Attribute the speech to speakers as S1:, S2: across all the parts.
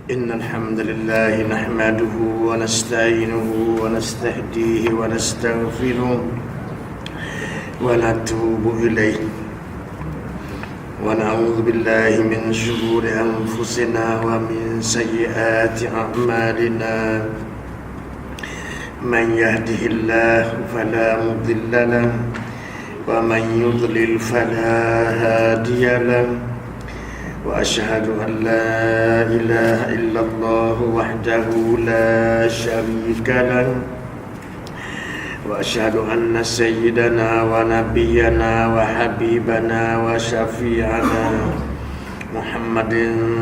S1: إن الحمد لله نحمده ونستعينه ونستهديه ونستغفره ونتوب إليه ونعوذ بالله من شرور أنفسنا ومن سيئات أعمالنا من يهده الله فلا مضل له ومن يضلل فلا هادي له وأشهد أن لا إله إلا الله وحده لا شريك له وأشهد أن سيدنا ونبينا وحبيبنا وشفيعنا محمد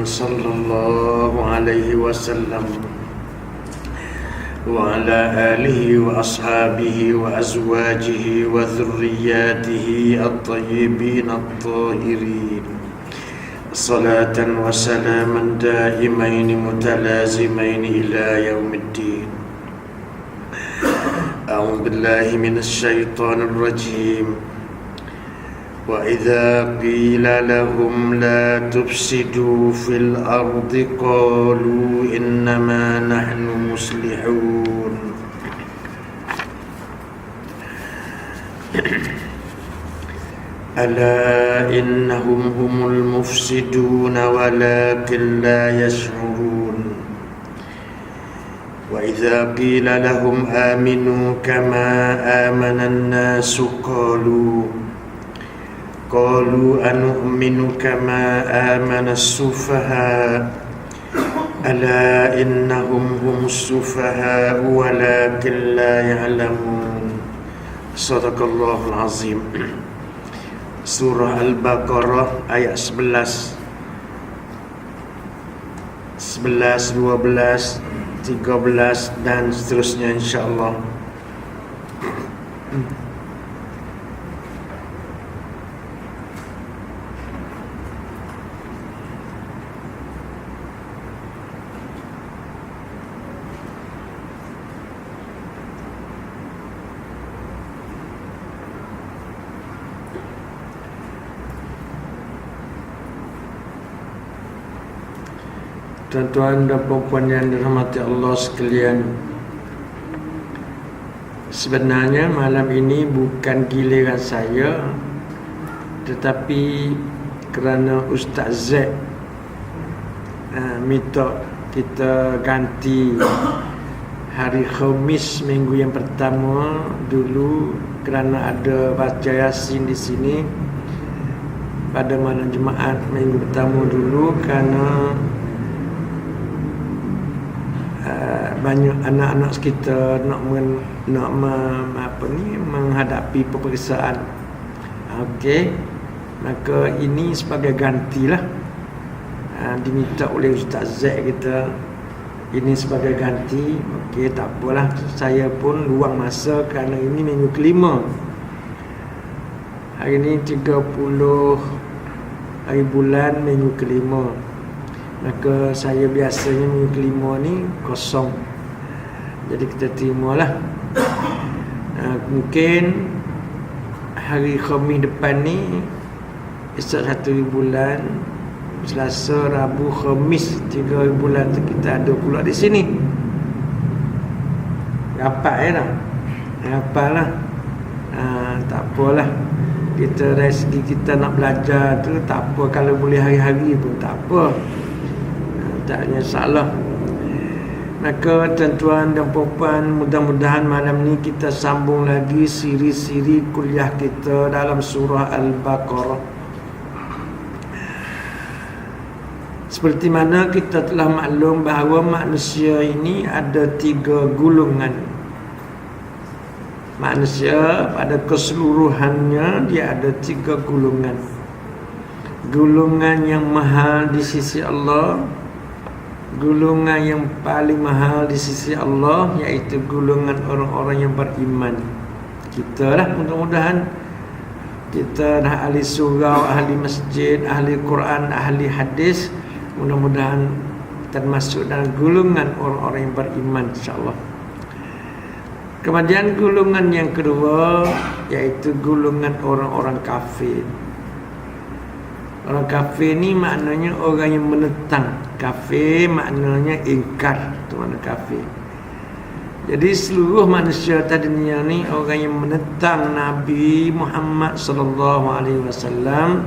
S1: صلى الله عليه وسلم وعلى آله وأصحابه وأزواجه وذرياته الطيبين الطاهرين صلاة وسلاما دائمين متلازمين إلى يوم الدين. أعوذ بالله من الشيطان الرجيم. وإذا قيل لهم لا تفسدوا في الأرض قالوا إنما نحن مصلحون. ألا إنهم هم المفسدون ولكن لا يشعرون. وإذا قيل لهم آمنوا كما آمن الناس قالوا أنؤمن كما آمن السفهاء ألا إنهم هم السفهاء ولكن لا يعلمون. صدق الله العظيم. Surah Al-Baqarah ayat 11, 12, 13 dan seterusnya insya-Allah. Tuan-tuan dan puan-puan yang dirahmati Allah sekalian, sebenarnya malam ini bukan giliran saya, tetapi kerana Ustaz Z minta kita ganti hari Khamis minggu yang pertama dulu, kerana ada baca Yasin di sini pada malam Jumaat minggu pertama dulu, kerana banyak anak-anak kita nak menghadapi peperiksaan. Okey, maka ini sebagai gantilah, diminta oleh Ustaz Z kita, ini sebagai ganti. Okey, tak apalah, saya pun luang masa kerana ini minggu kelima. Hari ini 30 hari bulan minggu kelima, maka saya biasanya minggu kelima ni kosong, jadi kita terimalah. Mungkin hari Khamis depan ni, esok 1 hari bulan, Selasa, Rabu, Khamis 3 hari bulan tu kita ada pula di sini. Rapat tak? Rapat lah. Tak apalah, kita dari segi kita nak belajar tu tak apa, kalau boleh hari-hari pun tak apa, tak ada salah. Maka tuan-tuan dan puan-puan, mudah-mudahan malam ni kita sambung lagi siri-siri kuliah kita dalam surah Al-Baqarah. Seperti mana kita telah maklum bahawa manusia ini ada 3 golongan. Manusia pada keseluruhannya dia ada 3 golongan. Golongan yang mahal di sisi Allah, golongan yang paling mahal di sisi Allah, iaitu golongan orang-orang yang beriman. Kita lah, mudah-mudahan kita dah ahli surau, ahli masjid, ahli Quran, ahli hadis, mudah-mudahan termasuk dalam golongan orang-orang yang beriman, insya-Allah. Kemudian golongan yang kedua, iaitu golongan orang-orang kafir. Orang kafir ni maknanya orang yang menentang. Kafir maknanya ingkar, tu makna kafir. Jadi seluruh manusia atas dunia ni orang yang menentang Nabi Muhammad sallallahu alaihi wasallam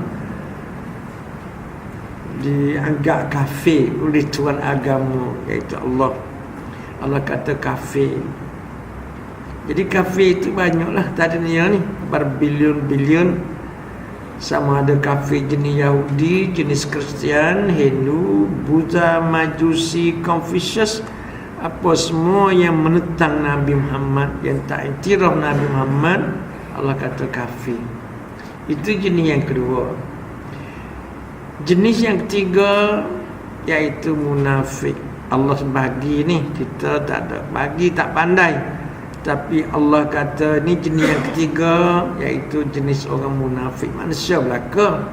S1: dianggap kafir oleh Tuhan agama, iaitu Allah. Allah kata kafir. Jadi kafir itu banyaklah atas dunia ni, berbilion-bilion. Sama ada kafir jenis Yahudi, jenis Kristian, Hindu, Buddha, Majusi, Confucius, apa semua yang menentang Nabi Muhammad, yang tak iktiraf Nabi Muhammad, Allah kata kafir. Itu jenis yang kedua. Jenis yang ketiga iaitu munafik. Allah bagi ni, kita tak ada bagi, tak pandai. Tapi Allah kata ni jenis yang ketiga, iaitu jenis orang munafik. Manusia belaka,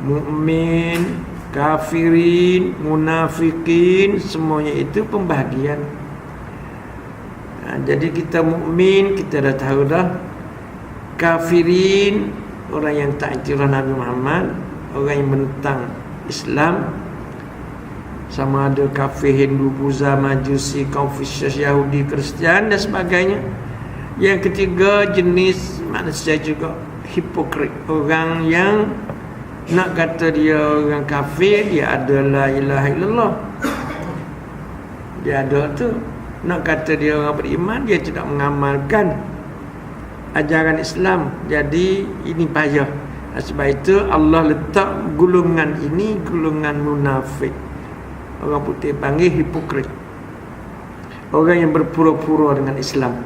S1: mukmin, kafirin, munafikin, semuanya itu pembahagian. Jadi kita mukmin, kita dah tahu dah. Kafirin, orang yang tak iktiraf Nabi Muhammad, orang yang menentang Islam, sama ada kafir, Hindu, Buddha, Majusi, Confucius, Yahudi, Kristian dan sebagainya. Yang ketiga jenis manusia juga hipokrit, orang yang nak kata dia orang kafir, dia ada la ilaha illallah, dia ada tu. Nak kata dia orang beriman, dia tidak mengamalkan ajaran Islam. Jadi ini payah. Sebab itu Allah letak golongan ini, golongan munafik. Orang putih panggil hipokrit, orang yang berpura-pura dengan Islam.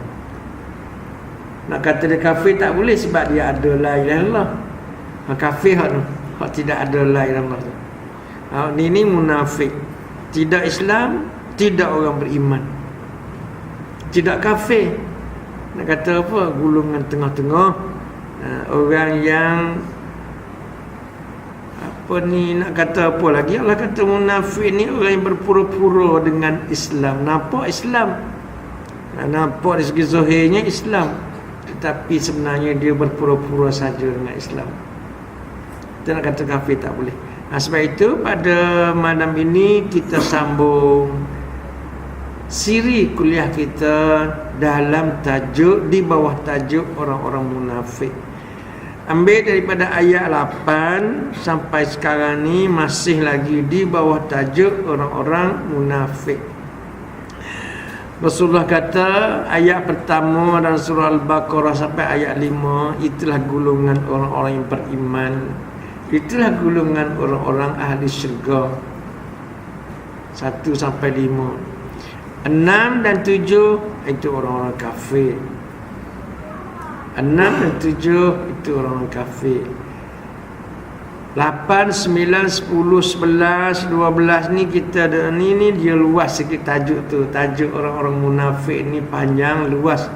S1: Nak kata dia kafir tak boleh, sebab dia ada la ilaha illallah. Kafir hak tidak ada la ilaha illallah. Ini munafik, tidak Islam, tidak orang beriman, tidak kafir. Nak kata apa? Golongan tengah-tengah. Orang yang nak kata apa lagi? Allah kata munafik ni orang yang berpura-pura dengan Islam. Nampak Islam, nampak dari segi zahirnya Islam, tetapi sebenarnya dia berpura-pura saja dengan Islam. Kita nak kata kafir tak boleh. Sebab itu pada malam ini kita sambung siri kuliah kita dalam tajuk, di bawah tajuk orang-orang munafik. Ambil daripada ayat 8 sampai sekarang ni masih lagi di bawah tajuk orang-orang munafik. Rasulullah kata ayat pertama dalam surah Al-Baqarah sampai ayat 5, itulah golongan orang-orang yang beriman, itulah golongan orang-orang ahli syurga. 1 sampai 5. 6 dan 7 itu orang-orang kafir. 6 dan 7 itu orang kafir. 8, 9, 10, 11, 12 ni kita ada ni dia luas sikit tajuk tu. Tajuk orang-orang munafik ni panjang, luas.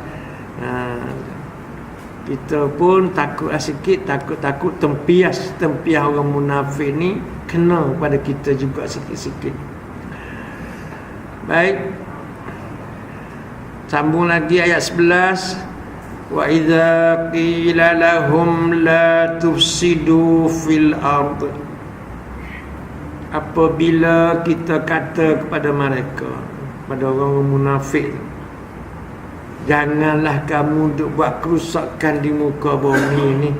S1: Kita pun takutlah sikit, takut tempias orang munafik ni kena pada kita juga sikit-sikit. Baik. Sambung lagi ayat 11. Wa idza qila lahum la tufsidu fil ard, apabila kita kata kepada mereka, pada orang munafik, janganlah kamu duk buat kerusakan di muka bumi ni.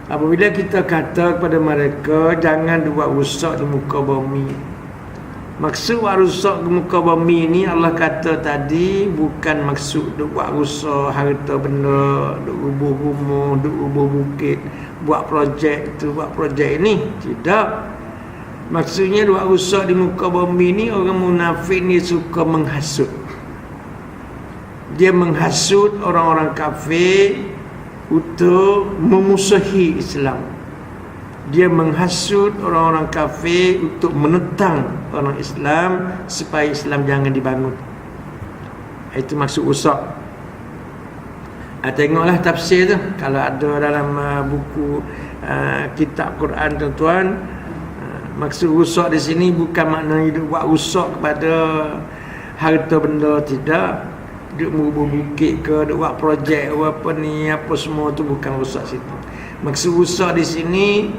S1: Apabila kita kata kepada mereka, jangan buat rusak di muka bumi. Maksud buat rusak di muka bumi ni, Allah kata tadi, bukan maksud duk buat rusak harta benda, duk rubuh rumah, duk rubuh bukit, buat projek tu, buat projek ni. Tidak. Maksudnya buat rusak di muka bumi ni, orang munafik ni suka menghasut. Dia menghasut orang-orang kafir untuk memusuhi Islam. Dia menghasut orang-orang kafir untuk menentang orang Islam supaya Islam jangan dibangun. Itu maksud rusak. Tengoklah tafsir tu, kalau ada dalam buku kitab Quran tuan-tuan. Maksud rusak di sini bukan maknanya dia buat rusak kepada harta benda, tidak. Dia merubah bukit ke, dia buat projek apa ni, apa semua tu bukan rusak situ. Maksud rusak di sini,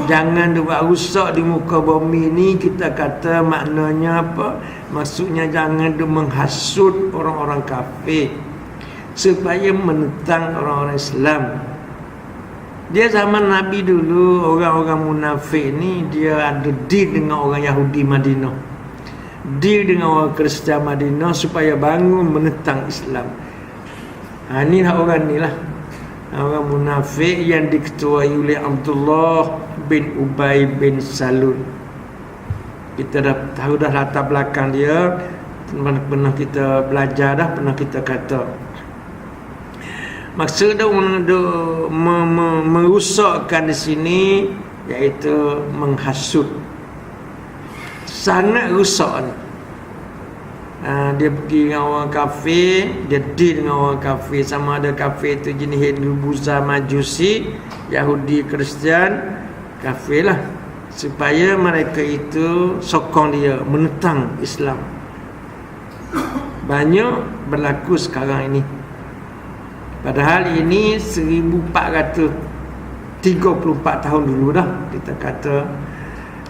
S1: jangan buat rusak di muka bumi ni. Kita kata maknanya apa? Maksudnya jangan menghasut orang-orang kafir supaya menentang orang-orang Islam. Dia zaman Nabi dulu, orang-orang munafik ni dia ada deal dengan orang Yahudi Madinah, deal dengan orang Kristian Madinah supaya bangun menentang Islam. Inilah orang ni lah, orang munafik yang diketuai oleh Abdullah bin Ubay bin Salul. Kita dah tahu dah latar belakang dia, pernah kita belajar dah, pernah kita kata. Maksud dia merusakkan di sini iaitu menghasut. Sangat rusak ni. Dia pergi dengan orang kafir, dia deal dengan orang kafir, sama ada kafir itu jenis Hindu, Buddha, Majusi, Yahudi, Kristian, kafir lah, supaya mereka itu sokong dia menentang Islam. Banyak berlaku sekarang ini. Padahal ini 1434 tahun dulu dah kita kata.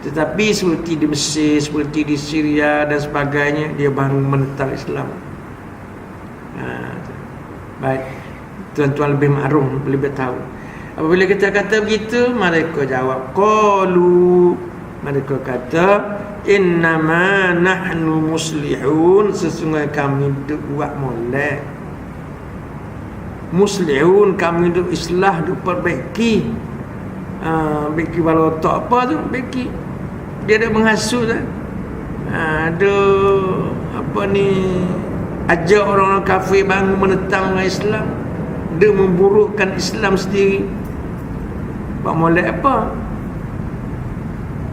S1: Tetapi seperti di Mesir, seperti di Syria dan sebagainya, dia baru menentang Islam. Baik, tuan-tuan lebih maklum, lebih tahu. Apabila kita kata begitu, mereka jawab qalu, mereka kata innama nahnu muslihun, sesungguhnya kami duk buat molek. Muslihun, kami duk islah, duk perbaiki. Beki walau tak apa tu, beki. Dia ada menghasut kan? Ada apa ni, ajak orang-orang kafir bangun menentang orang Islam. Dia memburukkan Islam sendiri. Buat molek apa?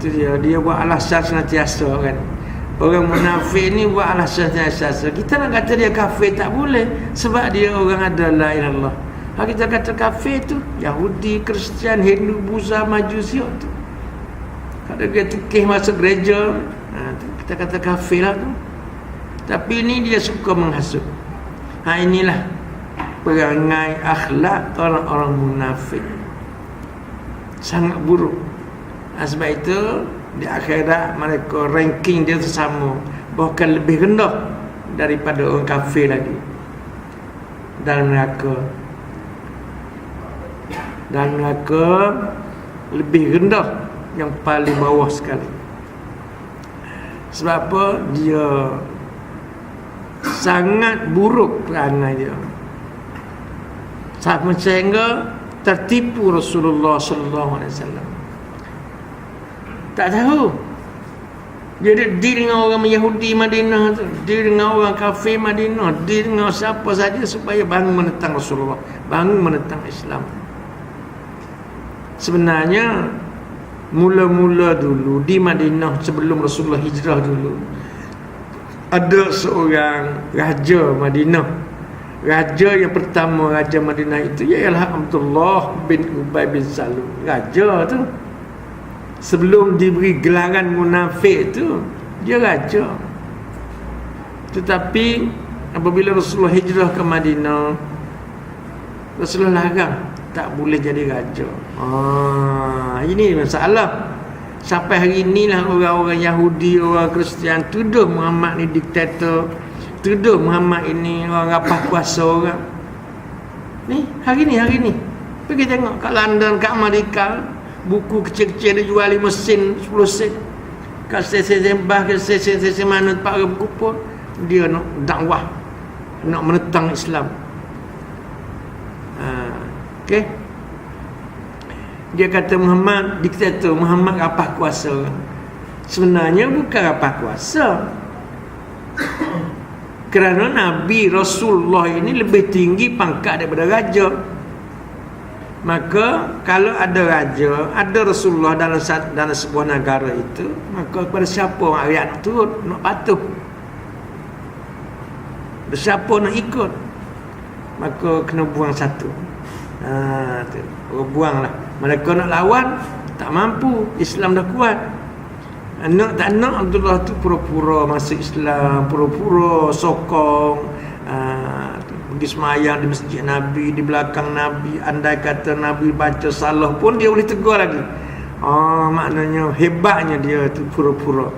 S1: Itu dia buat alasan senantiasa kan. Orang munafik ni buat alasan senantiasa. Kita nak kata dia kafir tak boleh, sebab dia orang ada la ilaha illallah. Kita kata kafir tu Yahudi, Kristian, Hindu, Buddha, Majusi tu. Kalau dia tukih masuk gereja, kita kata kafir lah tu. Tapi ni dia suka menghasut. Inilah perangai akhlak orang-orang munafik, sangat buruk. Sebab itu di akhirat mereka ranking dia sama, bahkan lebih rendah daripada orang kafir lagi dalam neraka. Dan neraka lebih rendah, yang paling bawah sekali. Sebab apa? Dia sangat buruk perangai dia, sampai sehingga tertipu Rasulullah sallallahu alaihi wasallam. Tak tahu dia deal dengan orang Yahudi Madinah tu, deal dengan orang kafir Madinah, deal dengan siapa saja supaya bangun menentang Rasulullah, bangun menentang Islam. Sebenarnya mula-mula dulu di Madinah, sebelum Rasulullah hijrah dulu, ada seorang raja Madinah. Raja yang pertama, raja Madinah itu ialah Abdullah bin Ubay bin Salul. Raja tu, sebelum diberi gelaran munafik tu, dia raja. Tetapi apabila Rasulullah hijrah ke Madinah, Rasulullah larang, tak boleh jadi raja. Ini masalah. Sampai hari inilah orang-orang Yahudi, orang Kristian tuduh Muhammad ni diktator, tuduh Muhammad ini orang rapah kuasa orang. Ni hari ni pergi tengok kat London, kat Amerika, buku kecil-kecil dia jual 5 sen, 10 sen. Kat stesen sembah, kat stesen mana para buku pun dia nak dakwah, nak menentang Islam. Okey. Dia kata Muhammad diktator, Muhammad rapah kuasa. Sebenarnya bukan rapah kuasa. Kerana Nabi Rasulullah ini lebih tinggi pangkat daripada raja. Maka kalau ada raja, ada Rasulullah dalam sebuah negara itu, maka kepada siapa rakyat nak turut, nak patuh, siapa nak ikut, maka kena buang satu. Buanglah. Mereka nak lawan, tak mampu, Islam dah kuat. Nak tak nak, Abdullah tu pura-pura masuk Islam, pura-pura sokong. pergi semayang di masjid Nabi, di belakang Nabi. Andai kata Nabi baca salah pun dia boleh tegur lagi. Maknanya hebatnya dia tu pura-pura.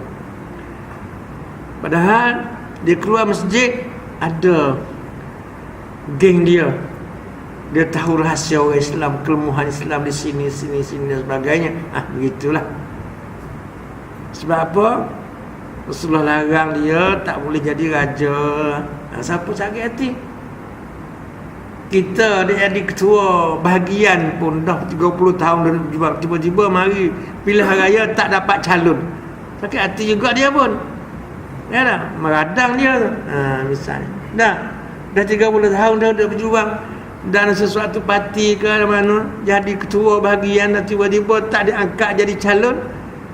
S1: Padahal dia keluar masjid, ada geng dia. Dia tahu rahsia orang Islam, kelemahan Islam di sini dan sebagainya. Begitulah. Sebab apa? Rasulullah larang dia tak boleh jadi raja. Siapa sakit hati? Kita dia jadi ketua bahagian pun dah 30 tahun dah berjuang, tiba-tiba mari pilihan raya tak dapat calon. Sakit hati juga dia pun. Ya dah, meradang dia tu. Misalnya. Dah 30 tahun dah berjuang dan sesuatu parti ke mana jadi ketua bahagian dan tiba-tiba tak diangkat jadi calon.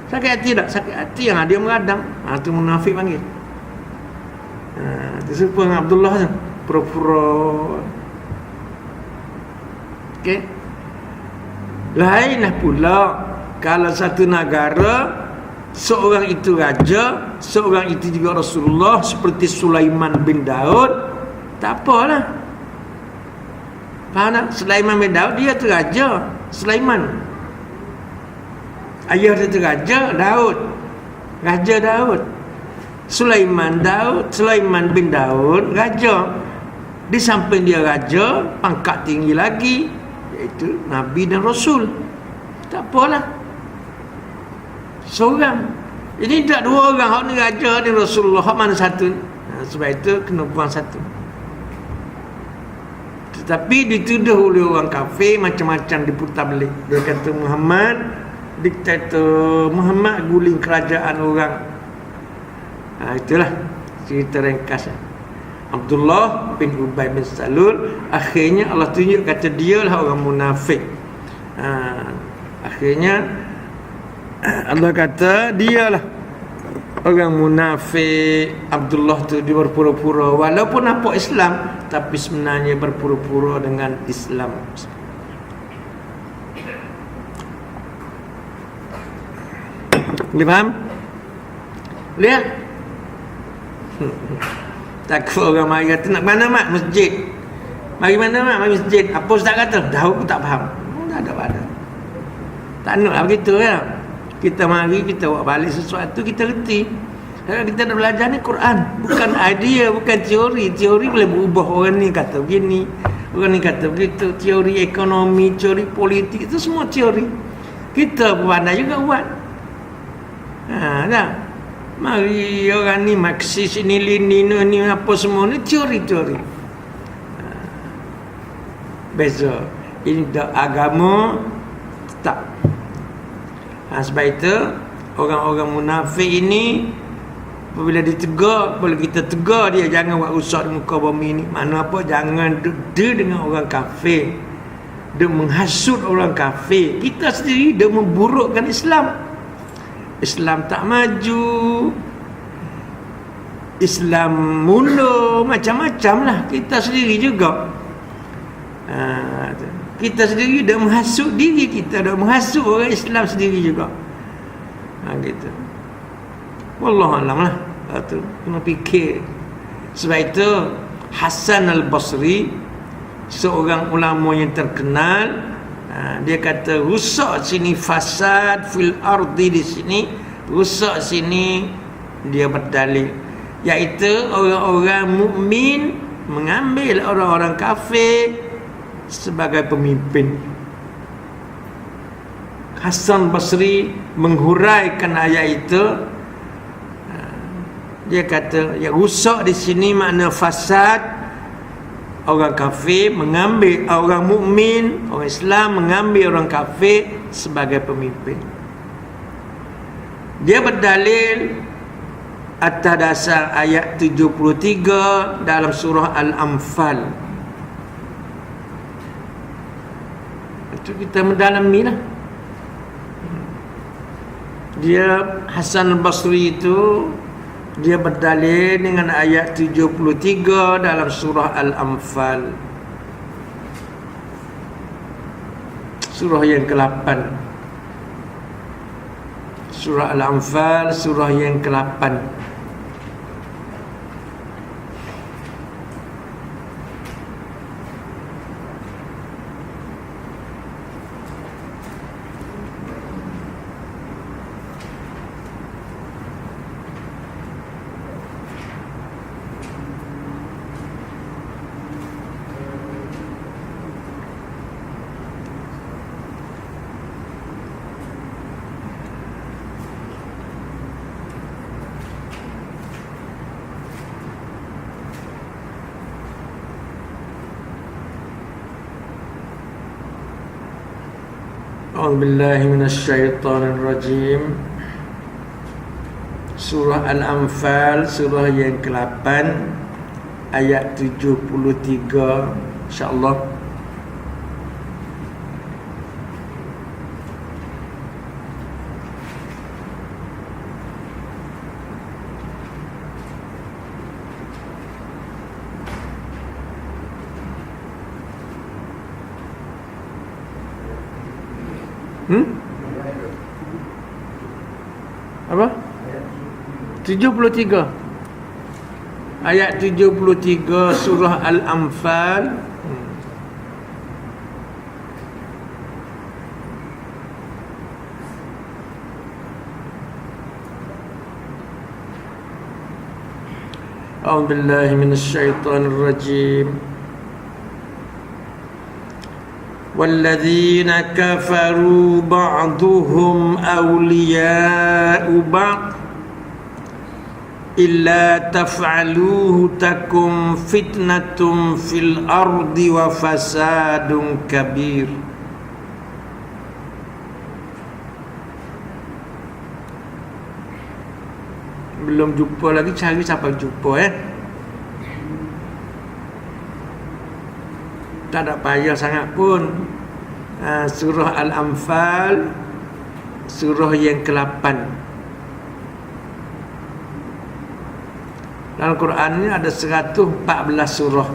S1: Sakit hati tak? Sakit hati dia meradang. Tu munafik panggil. Dia serupa dengan Abdullah tu, pura-pura. Okey. Lainlah pula kalau satu negara seorang itu raja, seorang itu juga Rasulullah, seperti Sulaiman bin Daud, tak apalah. Faham tak? Sulaiman bin Daud dia tu raja. Sulaiman ayah dia tu raja Daud. Raja Daud. Sulaiman bin Daud raja. Di samping dia raja, pangkat tinggi lagi, iaitu Nabi dan Rasul. Tak apalah. Seorang. Ini tak dua orang. Hak ni raja ni Rasulullah. Hak mana satu? Sebab itu kena buang satu. Tetapi dituduh oleh orang kafir macam-macam diputar balik. Dia kata Muhammad diktator, Muhammad guling kerajaan orang. Itulah cerita ringkas. Abdullah bin Ubay bin Salul, akhirnya Allah tunjuk kata dialah orang munafik. Akhirnya Allah kata dialah orang munafik. Abdullah tu dia berpura-pura walaupun nampak Islam, tapi sebenarnya berpura-pura dengan Islam. Boleh faham? Lihat. Takut orang mari kata nak mana mak masjid. Mari mana mak? Mari masjid. Apa ustaz kata? Dah aku tak faham. Tak ada. Tak naklah begitu ya. Kita mari kita buat balik sesuatu kita reti. Kalau kita dah belajar ni Quran, bukan idea, bukan teori. Teori boleh berubah. Orang ni kata begini, orang ni kata begitu. Teori ekonomi, teori politik, itu semua teori. Kita pandai juga buat. Dah. Mari orang ni Marxis ni, Lenin ni apa semua ni teori-teori. Beza. Ini dah agama tak. Sebab itu orang-orang munafik ini apabila ditegur, apabila kita tegur dia jangan buat rusak di muka bumi ni. Mana apa jangan dia dengan orang kafir. Dia menghasut orang kafir. Kita sendiri dia memburukkan Islam. Islam tak maju, Islam mundur, macam-macam lah. Kita sendiri juga kita sendiri dah menghasut diri kita, dah menghasut orang Islam sendiri juga. Gitu. Wallahualam lah. Tu kena fikir. Sebab itu Hasan al-Basri, seorang ulama yang terkenal, dia kata rusak sini fasad fil ardi, di sini rusak sini. Dia berdalil iaitu orang-orang mukmin mengambil orang-orang kafir sebagai pemimpin. Hasan Basri menghuraikan ayat itu. Dia kata yang rusak di sini makna fasad, orang kafir mengambil orang mukmin, orang Islam mengambil orang kafir sebagai pemimpin. Dia berdalil atas dasar ayat 73 dalam surah Al-Anfal. Itu kita mendalami lah. Dia Hasan al-Basri itu dia berdalil dengan ayat 73 dalam surah Al-Anfal, surah yang ke-8. Surah Al-Anfal, surah yang ke-8. A'udzubillahi minasyaitonirrajim. Surah Al-Anfal, surah yang ke-8, ayat 73, insya-Allah. Apa? 73. Ayat 73 surah Al-Anfal. A'udzubillahi minasyaitonirrajim. والذين كفروا بعضهم أولياء بعض إلا تفعلوه تكن فتنة في الأرض وفساد كبير. Belum jumpa lagi, cari sampai jumpa tak ada payah sangat pun. Surah Al-Anfal, surah yang ke-8. Dalam Quran ni ada 114 surah.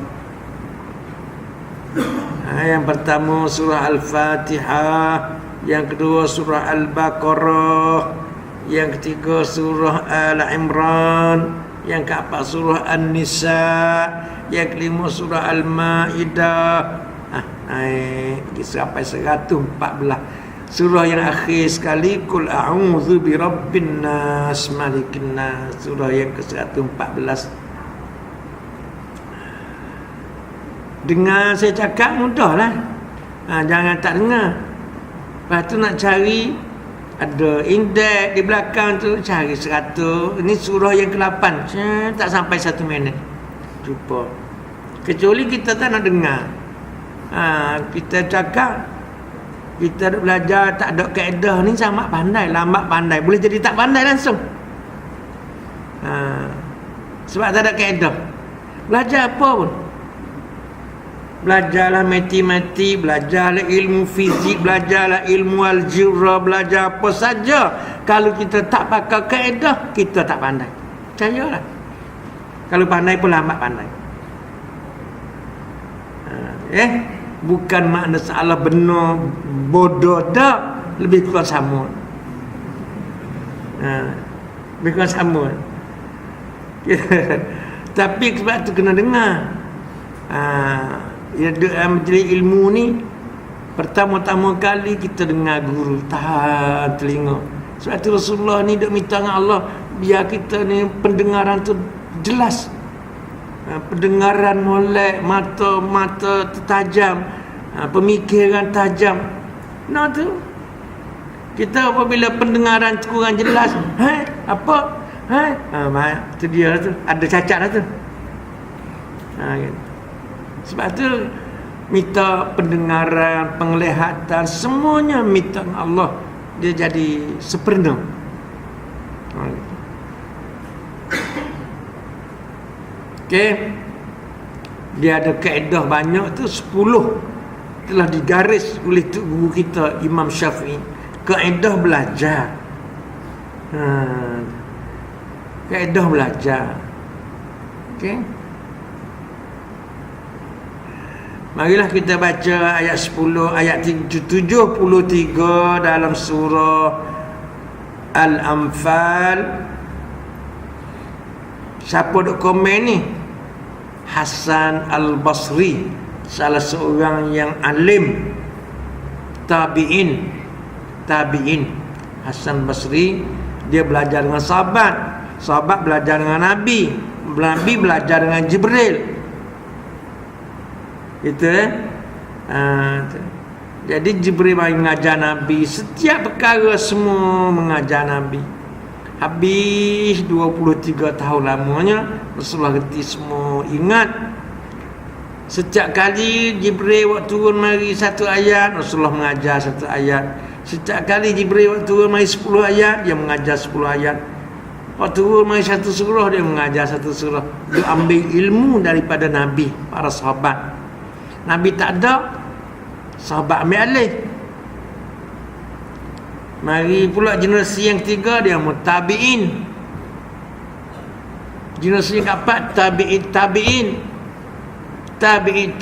S1: Yang pertama surah Al-Fatihah, yang kedua surah Al-Baqarah, yang ketiga surah Al-Imran, yang keempat surah An-Nisa, yang kelima surah Al-Maidah. Sampai 114. Surah yang akhir sekali, Qul a'udzu birabbin nas malikin nas, surah yang ke-114. Dengar saya cakap mudahlah. Jangan tak dengar. Lepas tu nak cari, ada indeks di belakang tu, cari 100. Ini surah yang ke-8. Tak sampai 1 minit jumpa. Kecuali kita tak nak dengar. Kita cakap, kita belajar tak ada kaedah ni, sama pandai, lambat pandai, boleh jadi tak pandai langsung. Sebab tak ada kaedah. Belajar apa pun, belajarlah matematik, belajarlah ilmu fizik, belajarlah ilmu algebra, belajar apa saja, kalau kita tak pakai kaedah, kita tak pandai. Percayalah. Kalau pandai pun lambat pandai. Bukan makna salah benar bodoh, tak, lebih kurang sama. Lebih kurang sama. Tapi sebab tu kena dengar. Majlis ilmu ni, pertama-tama kali kita dengar guru, tahan telinga. Sebab tu Rasulullah ni duk minta dengan Allah, biar kita ni pendengaran tu jelas, pendengaran molek, mata tajam, pemikiran tajam. Nah tu, kita apabila pendengaran kurang jelas, apa? Tu dia tu, ada cacat lah tu. Gitu. Sebab tu minta pendengaran, penglihatan, semuanya minta Allah, dia jadi sempurna. Okey. Dia ada kaedah banyak tu, 10 telah digaris oleh guru kita Imam Syafi'i. Kaedah belajar. Kaedah belajar. Okey. Marilah kita baca ayat 10, ayat 73 dalam surah Al-Anfal. Siapa duk komen ni? Hasan Al-Basri, salah seorang yang alim tabi'in. Hasan Basri, dia belajar dengan sahabat belajar dengan Nabi belajar dengan Jibril. Itu jadi Jibril mengajar Nabi, setiap perkara semua mengajar Nabi. Habis 23 tahun lamanya, Rasulullah reti semua, ingat. Setiap kali Jibril waktu turun mari satu ayat, Rasulullah mengajar satu ayat. Setiap kali Jibril waktu turun mai 10 ayat, dia mengajar 10 ayat. Waktu turun mai satu surah, dia mengajar satu surah. Dia ambil ilmu daripada Nabi, para sahabat. Nabi tak ada, sahabat ambil alih. Mari pula generasi yang ketiga, dia mutabi'in. Generasi yang keempat,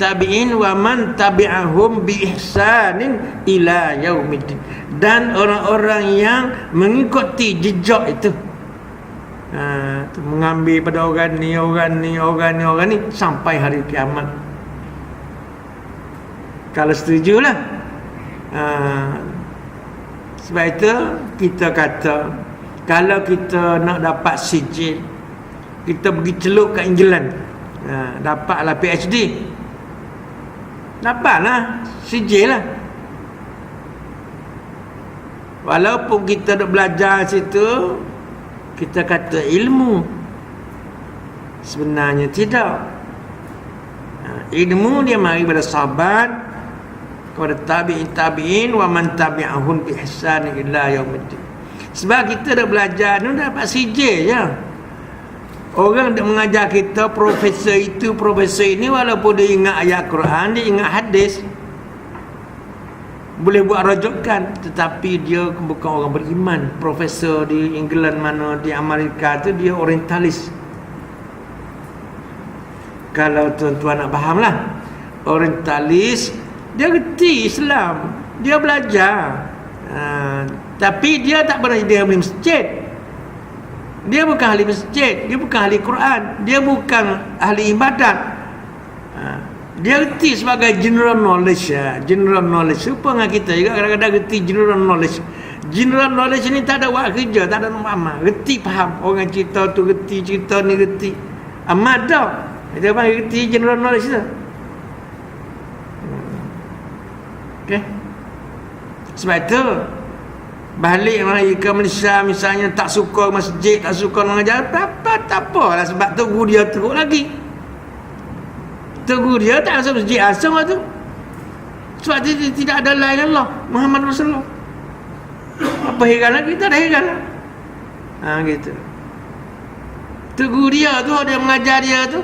S1: tabi'in wa man tabi'ahum bi ihsanin ila yaumiddin. Dan orang-orang yang mengikuti jejak itu, mengambil pada orang ni sampai hari kiamat. Kalau setujulah. Sebab itu kita kata, kalau kita nak dapat sijil, kita pergi celuk kat England, dapatlah PhD, dapatlah sijil lah. Walaupun kita nak belajar situ, kita kata ilmu, sebenarnya tidak. Ilmu dia mari pada sahabat, kepada tabi'in wa man tabi'ahum bi ihsan ila yaumiddin. Sebab kita dah belajar ni dapat sijil je. Orang yang mengajar kita, profesor itu, profesor ini, walaupun dia ingat ayat Quran, dia ingat hadis, boleh buat rujukan, tetapi dia bukan orang beriman. Profesor di England mana, di Amerika tu, dia orientalis. Kalau tuan-tuan nak faham lah, orientalis, dia reti Islam, dia belajar, tapi dia tak pernah jadi ahli masjid. Dia bukan ahli masjid, dia bukan ahli Quran, dia bukan ahli ibadat. Dia reti sebagai general knowledge. General knowledge serupa dengan kita juga, kadang-kadang reti general knowledge. General knowledge ni tak ada buat kerja, tak ada amal, reti faham. Orang cerita tu reti, cerita ni reti, amal dah. Dia panggil reti general knowledge tu. Okay. Sebab itu balik mari ke Malaysia misalnya, tak suka masjid, tak suka mengajar, tak apalah, sebab tu guru dia teruk lagi. Guru dia tak masuk masjid asal tu. Sebab dia tidak ada lain Allah, Muhammad Rasulullah. Apa heran lagi? Tak ada heran lah. Gitu. Guru dia tu, dia mengajar dia tu,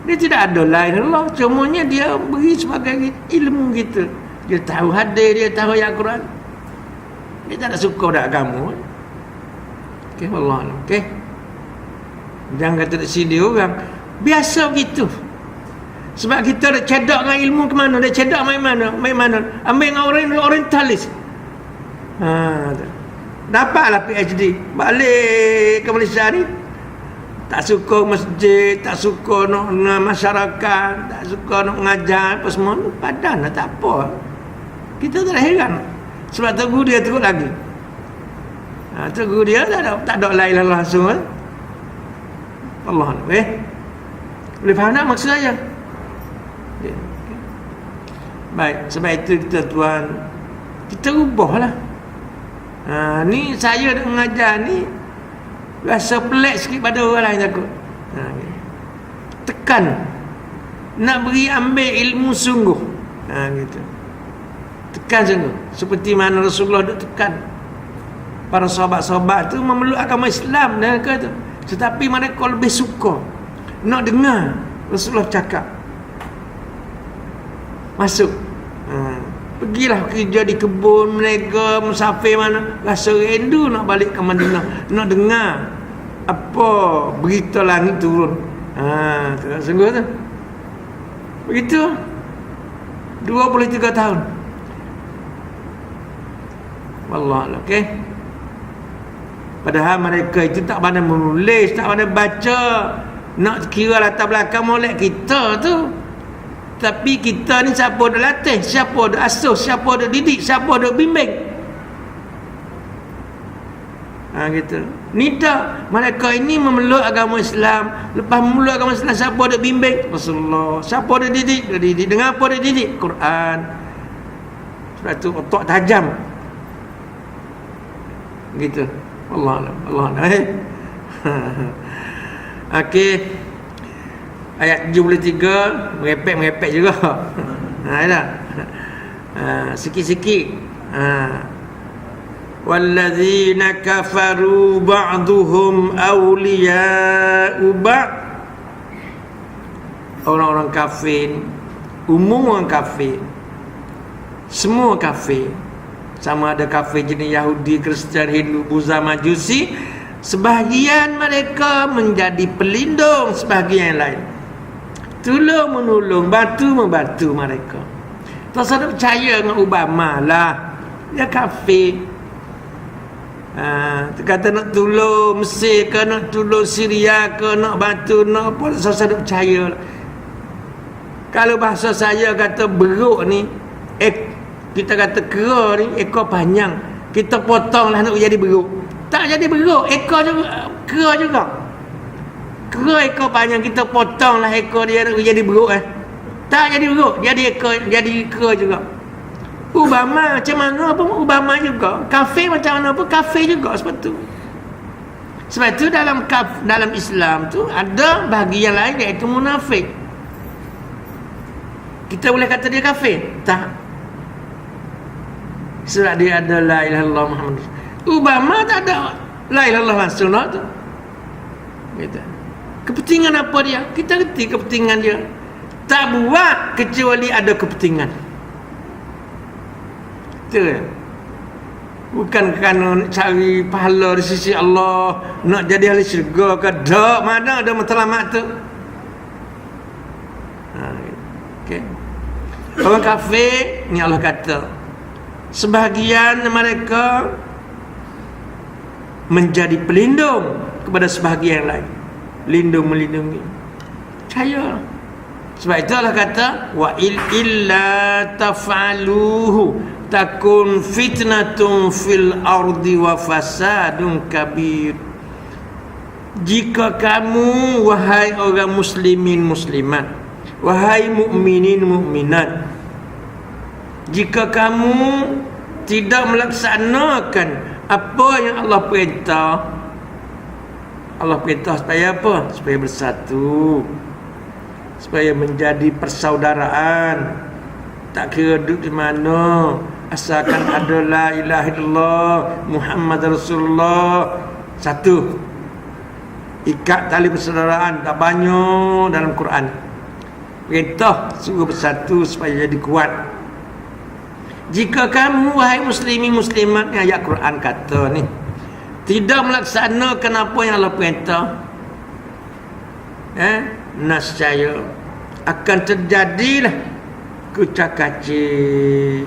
S1: dia tidak ada lain Allah, cumanya dia beri sebagai ilmu kita. Dia tahu hadis, dia tahu ayat Quran. Dia tak nak suka dak agama. Okey, wallah. Okey. Jangan kata tak sini orang. Biasa begitu. Sebab kita dah cedak dengan ilmu ke mana? Dah cedak main mana? Ambil dengan orang orientalis. Dapatlah PhD. Balik ke Malaysia ni, tak suka masjid, tak suka nak masyarakat, tak suka nak mengajar apa semua, padan lah, tak apa. Kita tak heran. Sebab tu guru dia teruk lagi. Tu guru dia tak ada lain langsung. Allah. Boleh faham tak maksud saya? Baik, sebab itu kita tuan, kita ubahlah. Ni saya nak mengajar ni rasa pelik sikit pada orang lain takut. Tekan, nak beri ambil ilmu sungguh. Gitu. Tekan sungguh, seperti mana Rasulullah duk tekan para sahabat-sahabat tu memeluk agama Islam dan kata, tetapi mereka lebih suka nak dengar Rasulullah cakap. Masuk, pergilah kerja di kebun mereka, musafir mana, rasa rindu nak balik ke Madinah, nak dengar apa berita langit turun. Sungguh tu begitu. 23 tahun. Wallah, okey. Padahal mereka itu tak pandai menulis, tak pandai baca, nak kira latar belakang molek kita tu. Tapi kita ni siapa dah latih, siapa dah asuh, siapa dah didik, siapa dah bimbing. Gitu. Ni tak, mereka ini memeluk agama Islam. Lepas memeluk agama Islam, siapa dah bimbing? Rasulullah. Siapa dah didik? Dah didik. Dengan apa dah didik? Quran. Sebab tu otak tajam. Gitu. Allah Okey. Ayat 73 merepek juga. Sikit-sikit. walladzina kafaru ba'duhum awliya'u ba'd. Orang-orang kafir, umum orang kafir, semua kafir, sama ada kafir jenis Yahudi, Kristian, Hindu, Buddha, Majusi, sebahagian mereka menjadi pelindung sebahagian lain, tolong menolong, batu membantu mereka. Tak ada percaya dengan Obama lah, dia kafir. Kata nak tolong Mesir ke, nak tolong Syria ke, nak bantu, nak apa, saya tak percaya lah. Kalau bahasa saya kata beruk ni, kita kata kera ni ekor panjang, kita potonglah nak jadi beruk. Tak jadi beruk, ekor juga kera juga. Kera ekor panjang, kita potonglah ekor dia nak jadi beruk. Tak jadi beruk, jadi ekor, jadi kera juga. Obama macam mana pun Obama juga. Kafir macam mana pun kafir juga sebab tu. Sebab tu dalam Islam tu ada bahagian lain iaitu munafik. Kita boleh kata dia kafir? Tak. Sebab dia ada la ilaha illallah Muhammad. Obama tak ada la ilaha illallah Rasulullah tu. Gitu. Kepentingan apa dia? Kita reti kepentingan dia. Tak buat kecuali ada kepentingan. Betul. Bukan kerana nak cari pahala di sisi Allah, nak jadi ahli syurga ke, tak, mana ada matlamat tu. Okay. Orang kafir ni Allah kata sebahagian mereka menjadi pelindung kepada sebahagian lain, lindung melindungi. Percaya. Sebab itu Allah kata wa illa taf'aluhu takun fitnatun fil ardi wa fasadun kabir. Jika kamu wahai orang muslimin muslimat, wahai mukminin mukminat, jika kamu tidak melaksanakan apa yang Allah perintah supaya apa? Supaya bersatu, supaya menjadi persaudaraan, tak kira duduk di mana, asalkan ada la ilaha illallah Muhammad Rasulullah, satu. Ikat tali persaudaraan tak banyak dalam Quran. Perintah suruh bersatu supaya jadi kuat. Jika kamu wahai muslimin muslimat, ni ayat Quran kata ni, tidak melaksanakan apa yang Allah perintah, nascaya akan terjadilah kucak-kacir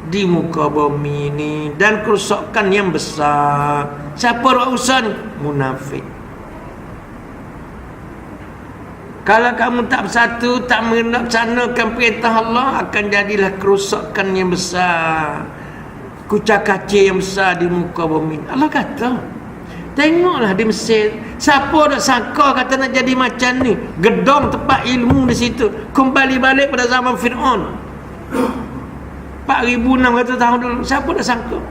S1: di muka bumi ini dan kerosakan yang besar. Siapa rausan ni? Munafik. Kalau kamu tak bersatu, tak melaksanakan perintah Allah, akan jadilah kerosakan yang besar, kucak-kacir yang besar di muka bumi. Allah kata, tengoklah di Mesir, siapa dah sangka kata nak jadi macam ni, gedung tempat ilmu di situ, kembali balik pada zaman Fir'aun 4,600 tahun dulu. Siapa dah sangka?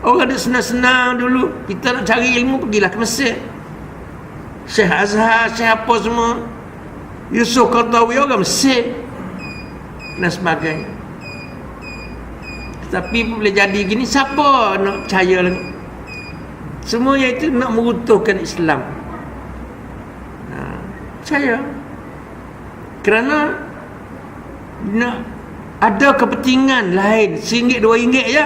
S1: Orang dah senang-senang dulu, kita nak cari ilmu pergilah ke Mesir. Syekh Azhar, Syekh apa semua, Yusuf Qaradawi orang Mesir dan sebagainya. Tapi boleh jadi gini, siapa nak percaya lagi? Semuanya itu nak meruntuhkan Islam. Percaya. Kerana nak ada kepentingan lain, RM1, RM2 je.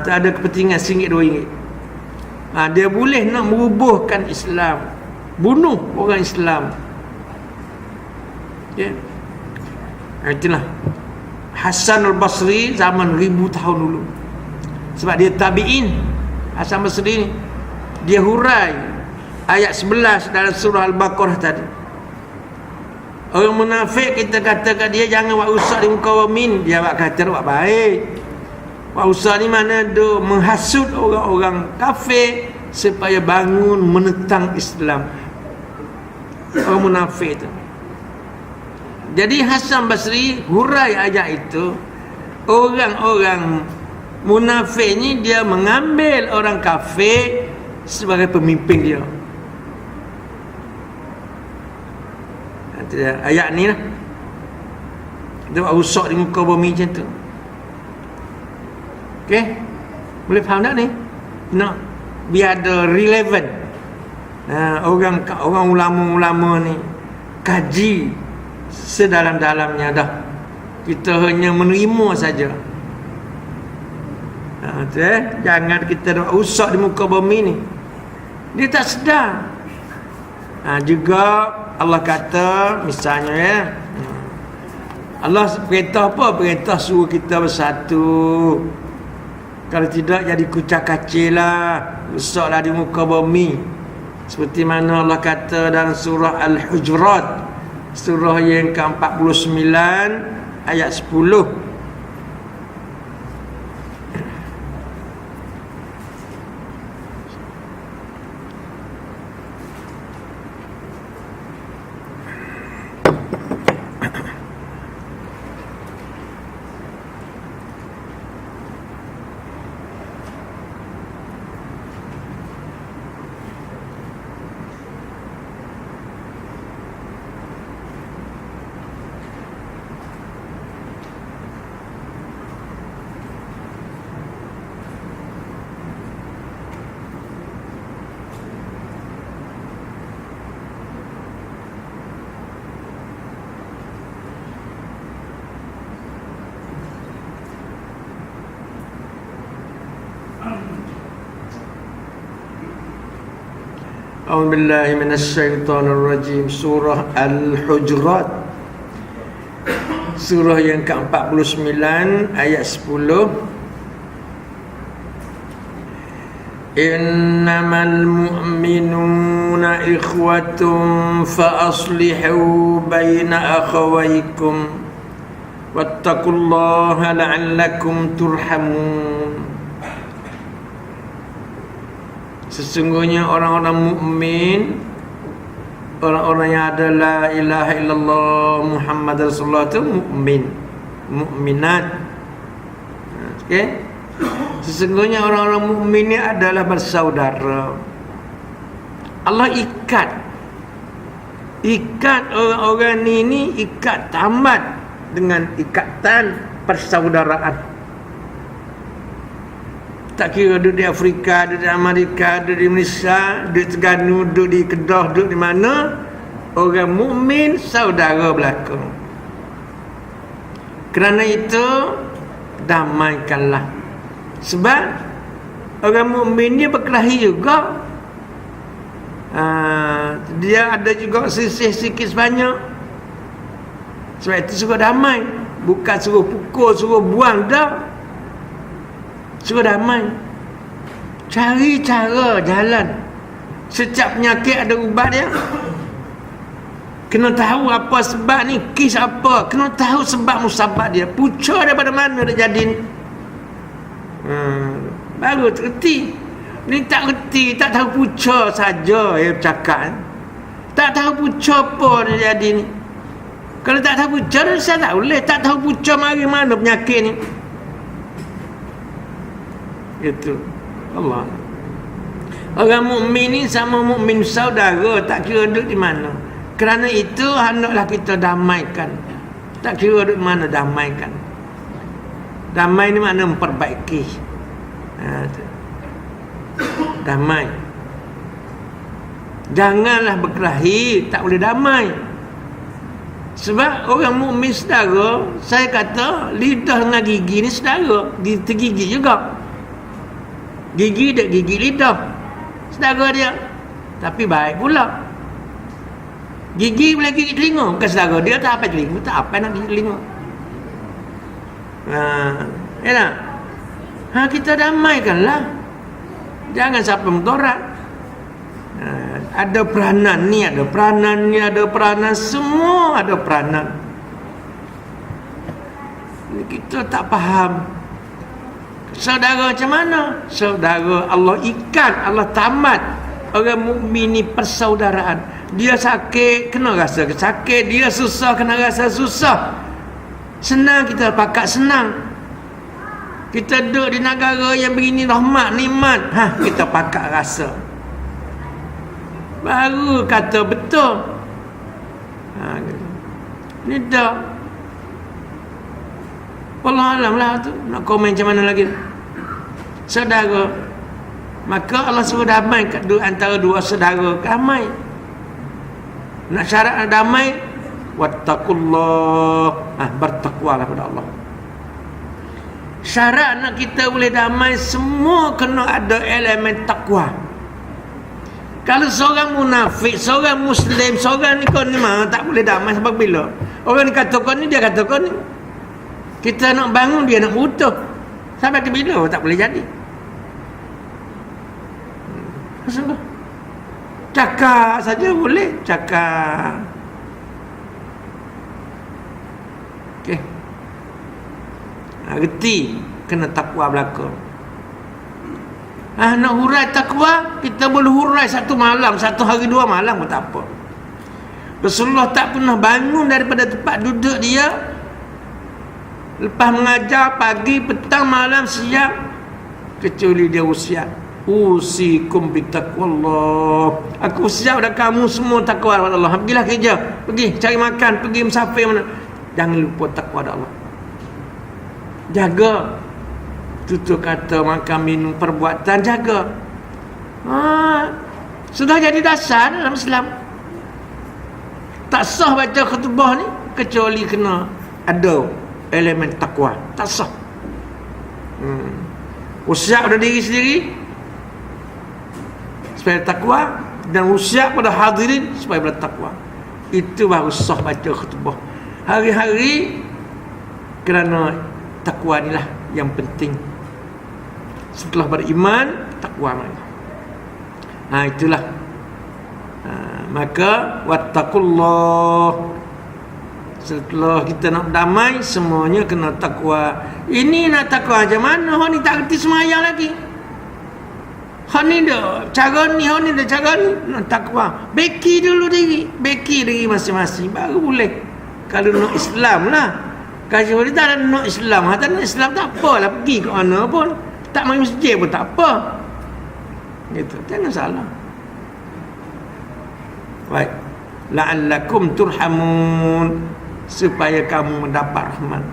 S1: Tak ada kepentingan RM1, RM2. Dia boleh nak merubuhkan Islam, bunuh orang Islam. Okay. Itulah Hasan al-Basri zaman 1000 tahun dulu. Sebab dia tabi'in. Hasan Basri ni dia hurai ayat 11 dalam surah Al-Baqarah tadi. Orang munafik kita katakan dia jangan buat usaha di muka bumi, dia buat kata buat baik. Buat usaha ni mana dia menghasut orang-orang kafir supaya bangun menentang Islam. Orang munafik tu. Jadi Hasan Basri hurai ayat itu, orang-orang munafik ni dia mengambil orang kafir sebagai pemimpin dia. Ayat ni lah, dia buat rusak di muka bumi macam tu. Okay, Boleh faham tak ni? Nak biar ada relevan. Orang ulama-ulama ni kaji sedalam-dalamnya dah. Kita hanya menerima saja. Jangan kita usah di muka bumi ni. Dia tak sedar. Juga Allah kata misalnya ya, Allah perintah apa? Perintah suruh kita bersatu. Kalau tidak jadi kucak kacil lah, rusaklah di muka bumi. Seperti mana Allah kata dalam surah Al-Hujurat, surah yang ke-49 ayat 10. A'udzubillahi minasyaitonirrajim. Surah Al-Hujurat, surah yang ke-49 ayat 10. Innamal mu'minuna ikhwatun fa aslihu baina akhawaykum wattaqullaha la'allakum turhamun. Sesungguhnya orang-orang mukmin, orang-orang yang ada la ilaha illallah Muhammad Rasulullah itu mukmin, mukminat. Okey. Sesungguhnya orang-orang mukmin ini adalah bersaudara. Allah ikat orang-orang ini ikat tamat dengan ikatan persaudaraan. Tak kira duduk di Afrika, duduk di Amerika, duduk di Malaysia, duduk di Terengganu, duduk di Kedah, duduk di mana, orang mukmin saudara belaka. Kerana itu damaikanlah. Sebab orang mukmin ni berkelahi juga. Dia ada juga sisih sikit sebanyak. Sebab itu suruh damai, bukan suruh pukul, suruh buang dah. Suruh damai. Cari cara jalan. Setiap penyakit ada ubat dia. Kena tahu apa sebab ni, kes apa. Kena tahu sebab musabab dia. Punca daripada mana dia jadi ni. Baru tergerti. Ni tak reti, tak tahu punca saja dia bercakap. Tak tahu punca apa dia jadi ni. Kalau tak tahu punca, saya tak boleh. Tak tahu punca mari mana penyakit ni. Itu Allah. Orang mukmin ni sama mukmin saudara, tak kira duduk di mana. Kerana itu hendaklah kita damaikan. Tak kira duduk di mana, damaikan. Damai ni makna memperbaiki. Damai. Janganlah berkelahi, tak boleh damai. Sebab orang mukmin saudara, saya kata lidah dengan gigi ni saudara, tergigit juga. Gigi dia gigi lidah saudara dia, tapi baik pula. Gigi boleh gigi telinga, bukan saudara dia tak apa telinga, tak apa nak gigi telinga. Ya tak? Kita damaikanlah. Jangan siapa mentorak. Ada peranan ni, ada peranan ni, ada peranan, semua ada peranan. Kita tak faham. Saudara macam mana? Saudara Allah ikat, Allah tamat. Orang mukmin ni persaudaraan. Dia sakit, kena rasa sakit. Dia susah, kena rasa susah. Senang, kita pakat senang. Kita duduk di negara yang begini rahmat, nikmat, kita pakat rasa. Baru kata betul. Ni dah. Wallah alam lah tu. Nak komen macam mana lagi? saudara. Maka Allah suruh damai antara dua saudara, damai. Nak syarat nak damai, wattaqullah, bertakwalah kepada Allah. Syarat nak kita boleh damai semua kena ada elemen takwa. Kalau seorang munafik, seorang Muslim, seorang ni kau ni mah tak boleh damai sebab bila orang ni kata kau ni, dia kata kau ni. Kita nak bangun, dia nak butuh. Sampai ke bila tak boleh jadi. Masalah. Cakap saja boleh, cakap. Okey. Reti kena takwa belaka. Nak hurai takwa, kita boleh hurai satu malam, satu hari, 2 malam pun tak apa. Rasulullah tak pernah bangun daripada tempat duduk dia lepas mengajar pagi, petang, malam, siang, kecuali dia usiat, usikum bitaqwallah, aku usiat pada kamu semua takwa kepada Allah. Pergilah kerja, pergi cari makan, pergi musafir mana, jangan lupa takwa kepada Allah. Jaga tutur kata, makan, minum, perbuatan, jaga. Sudah jadi dasar dalam Islam. Tak sah baca khutbah ni kecuali kena ada elemen takwa. Tak sah. Usiap pada diri sendiri supaya takwa, dan usiap pada hadirin supaya bertakwa. Itu baru sah baca khutbah hari-hari, kerana takwa inilah yang penting. Setelah beriman, takwa mana? Itulah. Maka wattaqullah. Setelah kita nak damai, semuanya kena takwa. Ini nak takwa macam mana? Hak ni tak kerti semayang lagi. Hak ni dah cara ni, hak ni dah cara ni. Nak takwa, beki dulu diri, beki diri masing-masing, baru boleh. Kalau nak Islam lah. Kalau dia tak nak Islam, tak nak Islam tak apalah, pergi ke mana pun, tak main masjid pun tak apa. Gitu, jangan salah. Baik. La'allakum turhamun, supaya kamu mendapat rahmat.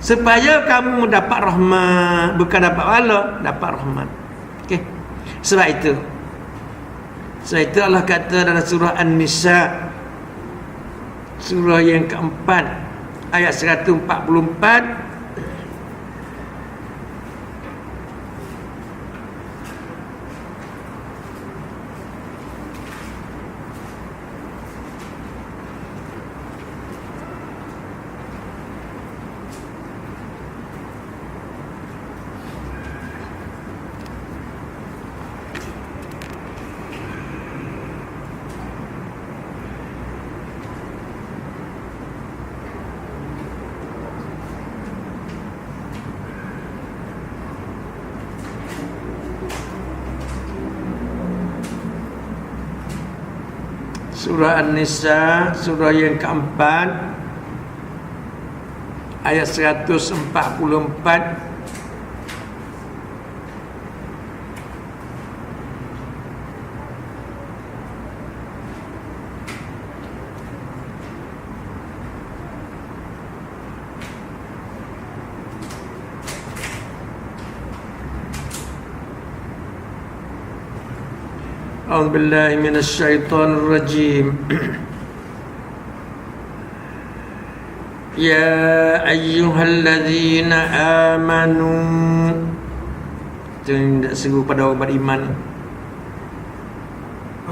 S1: Supaya kamu mendapat rahmat, bukan dapat pahala, dapat rahmat. Okey. Sebab itu Allah kata dalam surah An-Nisa, surah yang keempat, ayat 144, surah An-Nisa, surah yang keempat, ayat 144. A'udzu billahi minasyaitonir rajim. Ya ayyuhalladzina amanu. Tidak seru pada orang beriman.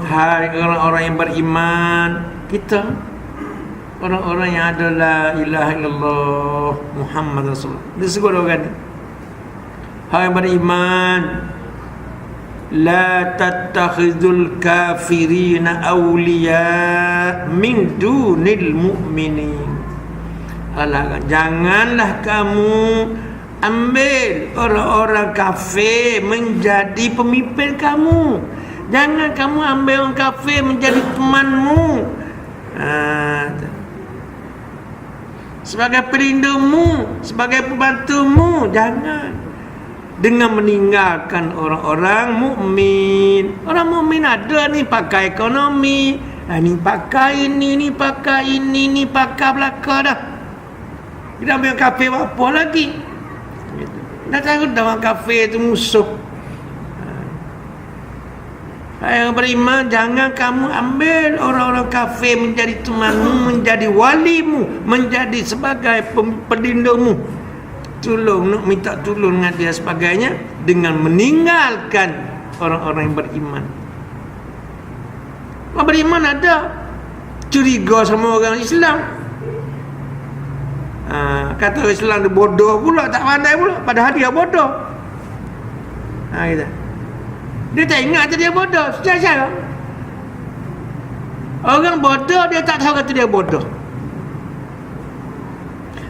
S1: Hai orang-orang yang beriman, kita orang-orang yang ada la ilaha illallah Muhammad Rasulullah. Dia seru orang ni. Hai yang beriman, la tattakhidul kafirina awliya min dunil mu'minin. Janganlah kamu ambil orang-orang kafir menjadi pemimpin kamu. Jangan kamu ambil orang kafir menjadi temanmu, sebagai pelindungmu, sebagai pembantumu. Jangan. Dengan meninggalkan orang-orang mukmin. Orang mukmin ada ni pakai ekonomi, ni pakai ini, ni pakai ini, ni pakai belaka dah. Kita ambil kafir apa lagi? Gitu. Dah tahu dah orang kafir tu musuh. Hai yang beriman, jangan kamu ambil orang-orang kafir menjadi temanmu, menjadi walimu, menjadi sebagai pelindungmu. Tolong, nak minta tolong dengan dia sebagainya, dengan meninggalkan orang-orang yang beriman. Orang beriman ada curiga sama orang Islam. Kata orang Islam dia bodoh pula, tak pandai pula, padahal dia bodoh. Gitu. Dia tak ingat dia bodoh. Secara orang bodoh dia tak tahu kata dia bodoh.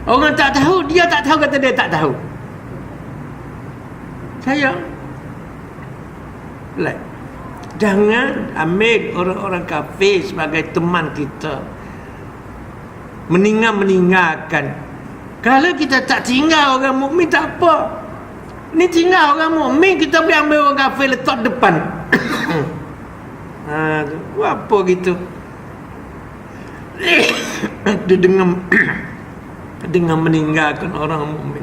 S1: Orang tak tahu, dia tak tahu kata dia tak tahu. Sayang. Jangan ambil orang-orang kafir sebagai teman kita. Meninggalkan. Kalau kita tak tinggal orang mukmin tak apa. Ni tinggal orang mukmin, kita boleh ambil orang kafir letak depan. Apa gitu? Dia dengan meninggalkan orang mukmin.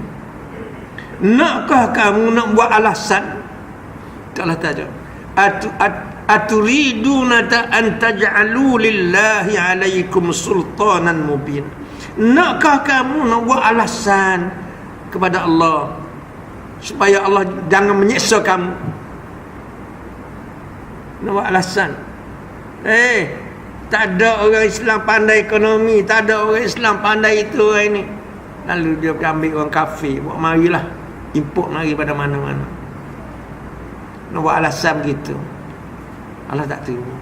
S1: Nakkah kamu nak buat alasan? Allah tajuk. Aturiduna an taj'alu lillahi 'alaikum sultanan mubin. Nakkah kamu nak buat alasan kepada Allah supaya Allah jangan menyiksa kamu? Nak buat alasan. Tak ada orang Islam pandai ekonomi, tak ada orang Islam pandai itu ini. Lalu dia ambil orang kafir, buat marilah, import mari pada mana-mana. Nak buat alasan begitu. Allah tak terima.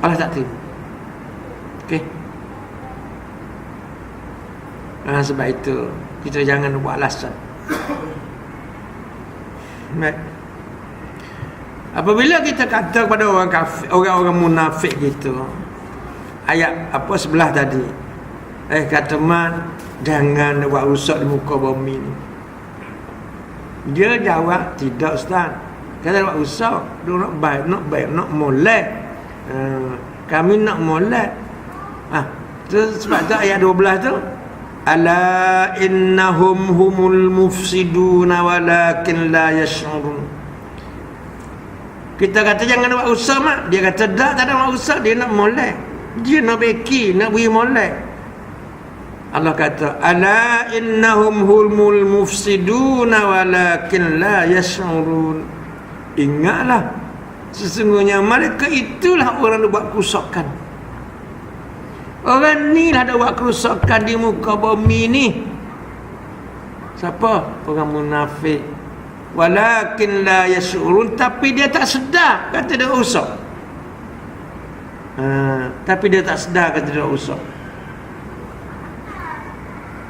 S1: Allah tak terima. Okey. Sebab itu kita jangan buat alasan. Baik. Apabila kita kata kepada orang kafir, orang-orang munafik gitu, ayat apa sebelah tadi, kata man, jangan buat rusak di muka bumi ni. Dia jawab, tidak ustaz. Kata buat rusak, dia nak baik, nak molek. Kami nak molek. Sebab tu ayat 12 tu, ala innahum humul mufsiduna walakin la yash'urun. Kita kata jangan buat usaha mak. Dia kata tak ada buat usaha. Dia nak molek. Dia nak beki, nak beri molek. Allah kata ala innahum humul mufsiduna walakin la yash'urun. Ingatlah, sesungguhnya mereka itulah orang yang buat kerusakan. Orang ni lah ada buat kerusakan di muka bumi ni. Siapa? Orang munafik. Walakin la yash'urun, tapi dia tak sedar kata dia rosak. Tapi dia tak sedar kata dia rosak.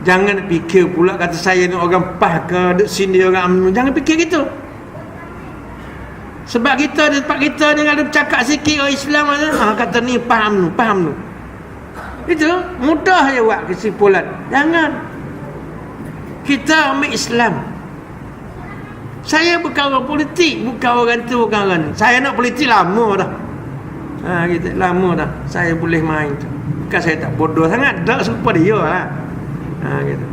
S1: Jangan fikir pula kata saya ni orang PAS ke, duk sini orang UMNO. Jangan fikir gitu. Sebab kita di tempat kita ni kalau bercakap sikit orang Islam kata ni PAS UMNO. Itu mudah je buat kesimpulan. Jangan. Kita ambil Islam. Saya bukan orang politik, bukan orang tu, bukan orang ni. Saya nak politik lama dah. Gitu, lama dah. Saya boleh main tu. Bukan saya tak bodoh sangat, tak serupa dia lah. Gitu.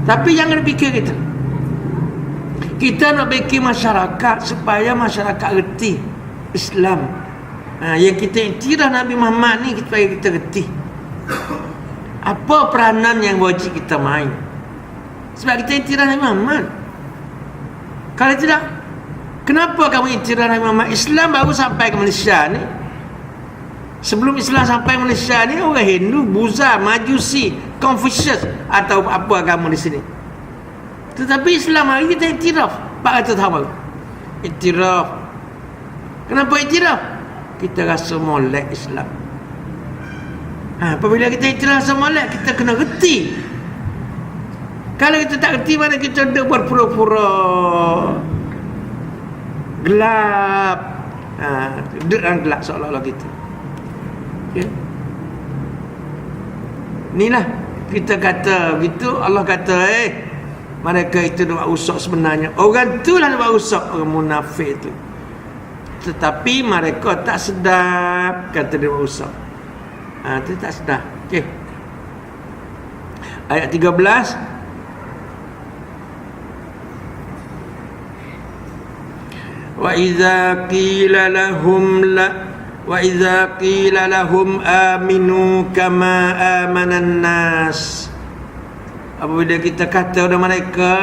S1: Tapi jangan fikir kita. Kita nak bikin masyarakat supaya masyarakat reti Islam. Yang kita iktiraf Nabi Muhammad ni supaya kita reti. Apa peranan yang wajib kita main? Sebab kita iktiraf Nabi Muhammad. Kalau tidak, kenapa kamu iktiraf Nabi Muhammad? Islam baru sampai ke Malaysia ni. Sebelum Islam sampai ke Malaysia ni, orang Hindu, Buddha, Majusi, Confucius atau apa agama di sini. Tetapi Islam hari kita iktiraf 400 tahun baru. Iktiraf. Kenapa iktiraf? Kita rasa molek Islam. Apabila kita iktiraf rasa molek, kita kena reti. Kalau kita tak reti, mana kita duduk berpura-pura gelap. Duduk dalam gelap seolah-olah gitu. Okay. Inilah kita kata begitu. Allah kata mereka itu buat rusak sebenarnya. Orang tu lah buat rusak, orang munafik itu. Tetapi mereka tak sedar kata dia buat rusak. Itu tak sedar. Okey. Ayat 13. Wa idza qila lahum aminu kama amanan nas. Apabila kita kata kepada mereka,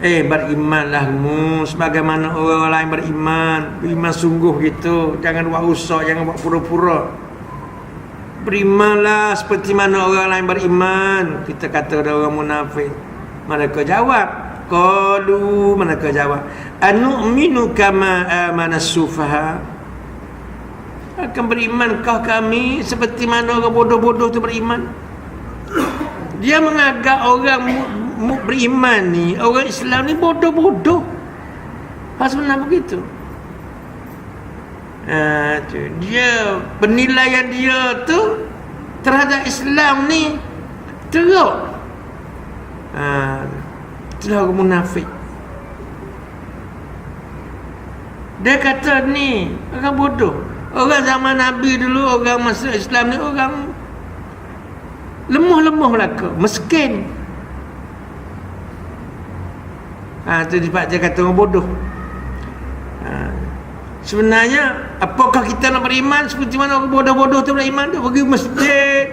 S1: berimanlah mu sebagaimana orang lain beriman sungguh gitu, jangan buat usah, jangan buat pura-pura. Berimanlah seperti mana orang lain beriman. Kita kata kepada orang munafik, mereka jawab, anu'minu kama amanas sufaha. Akan berimankah kami seperti mana orang bodoh-bodoh tu beriman? Dia menganggap orang beriman ni, orang Islam ni bodoh-bodoh. Sebenarnya begitu. Dia penilaian dia tu terhadap Islam ni teruk. Itulah orang munafik. Dia kata ni orang bodoh. Orang zaman Nabi dulu, orang masa Islam ni orang lemah belaka, miskin. Itu sebab dia kata orang bodoh. Sebenarnya apakah kita nak beriman seperti mana orang bodoh-bodoh tu beriman? Dia pergi masjid.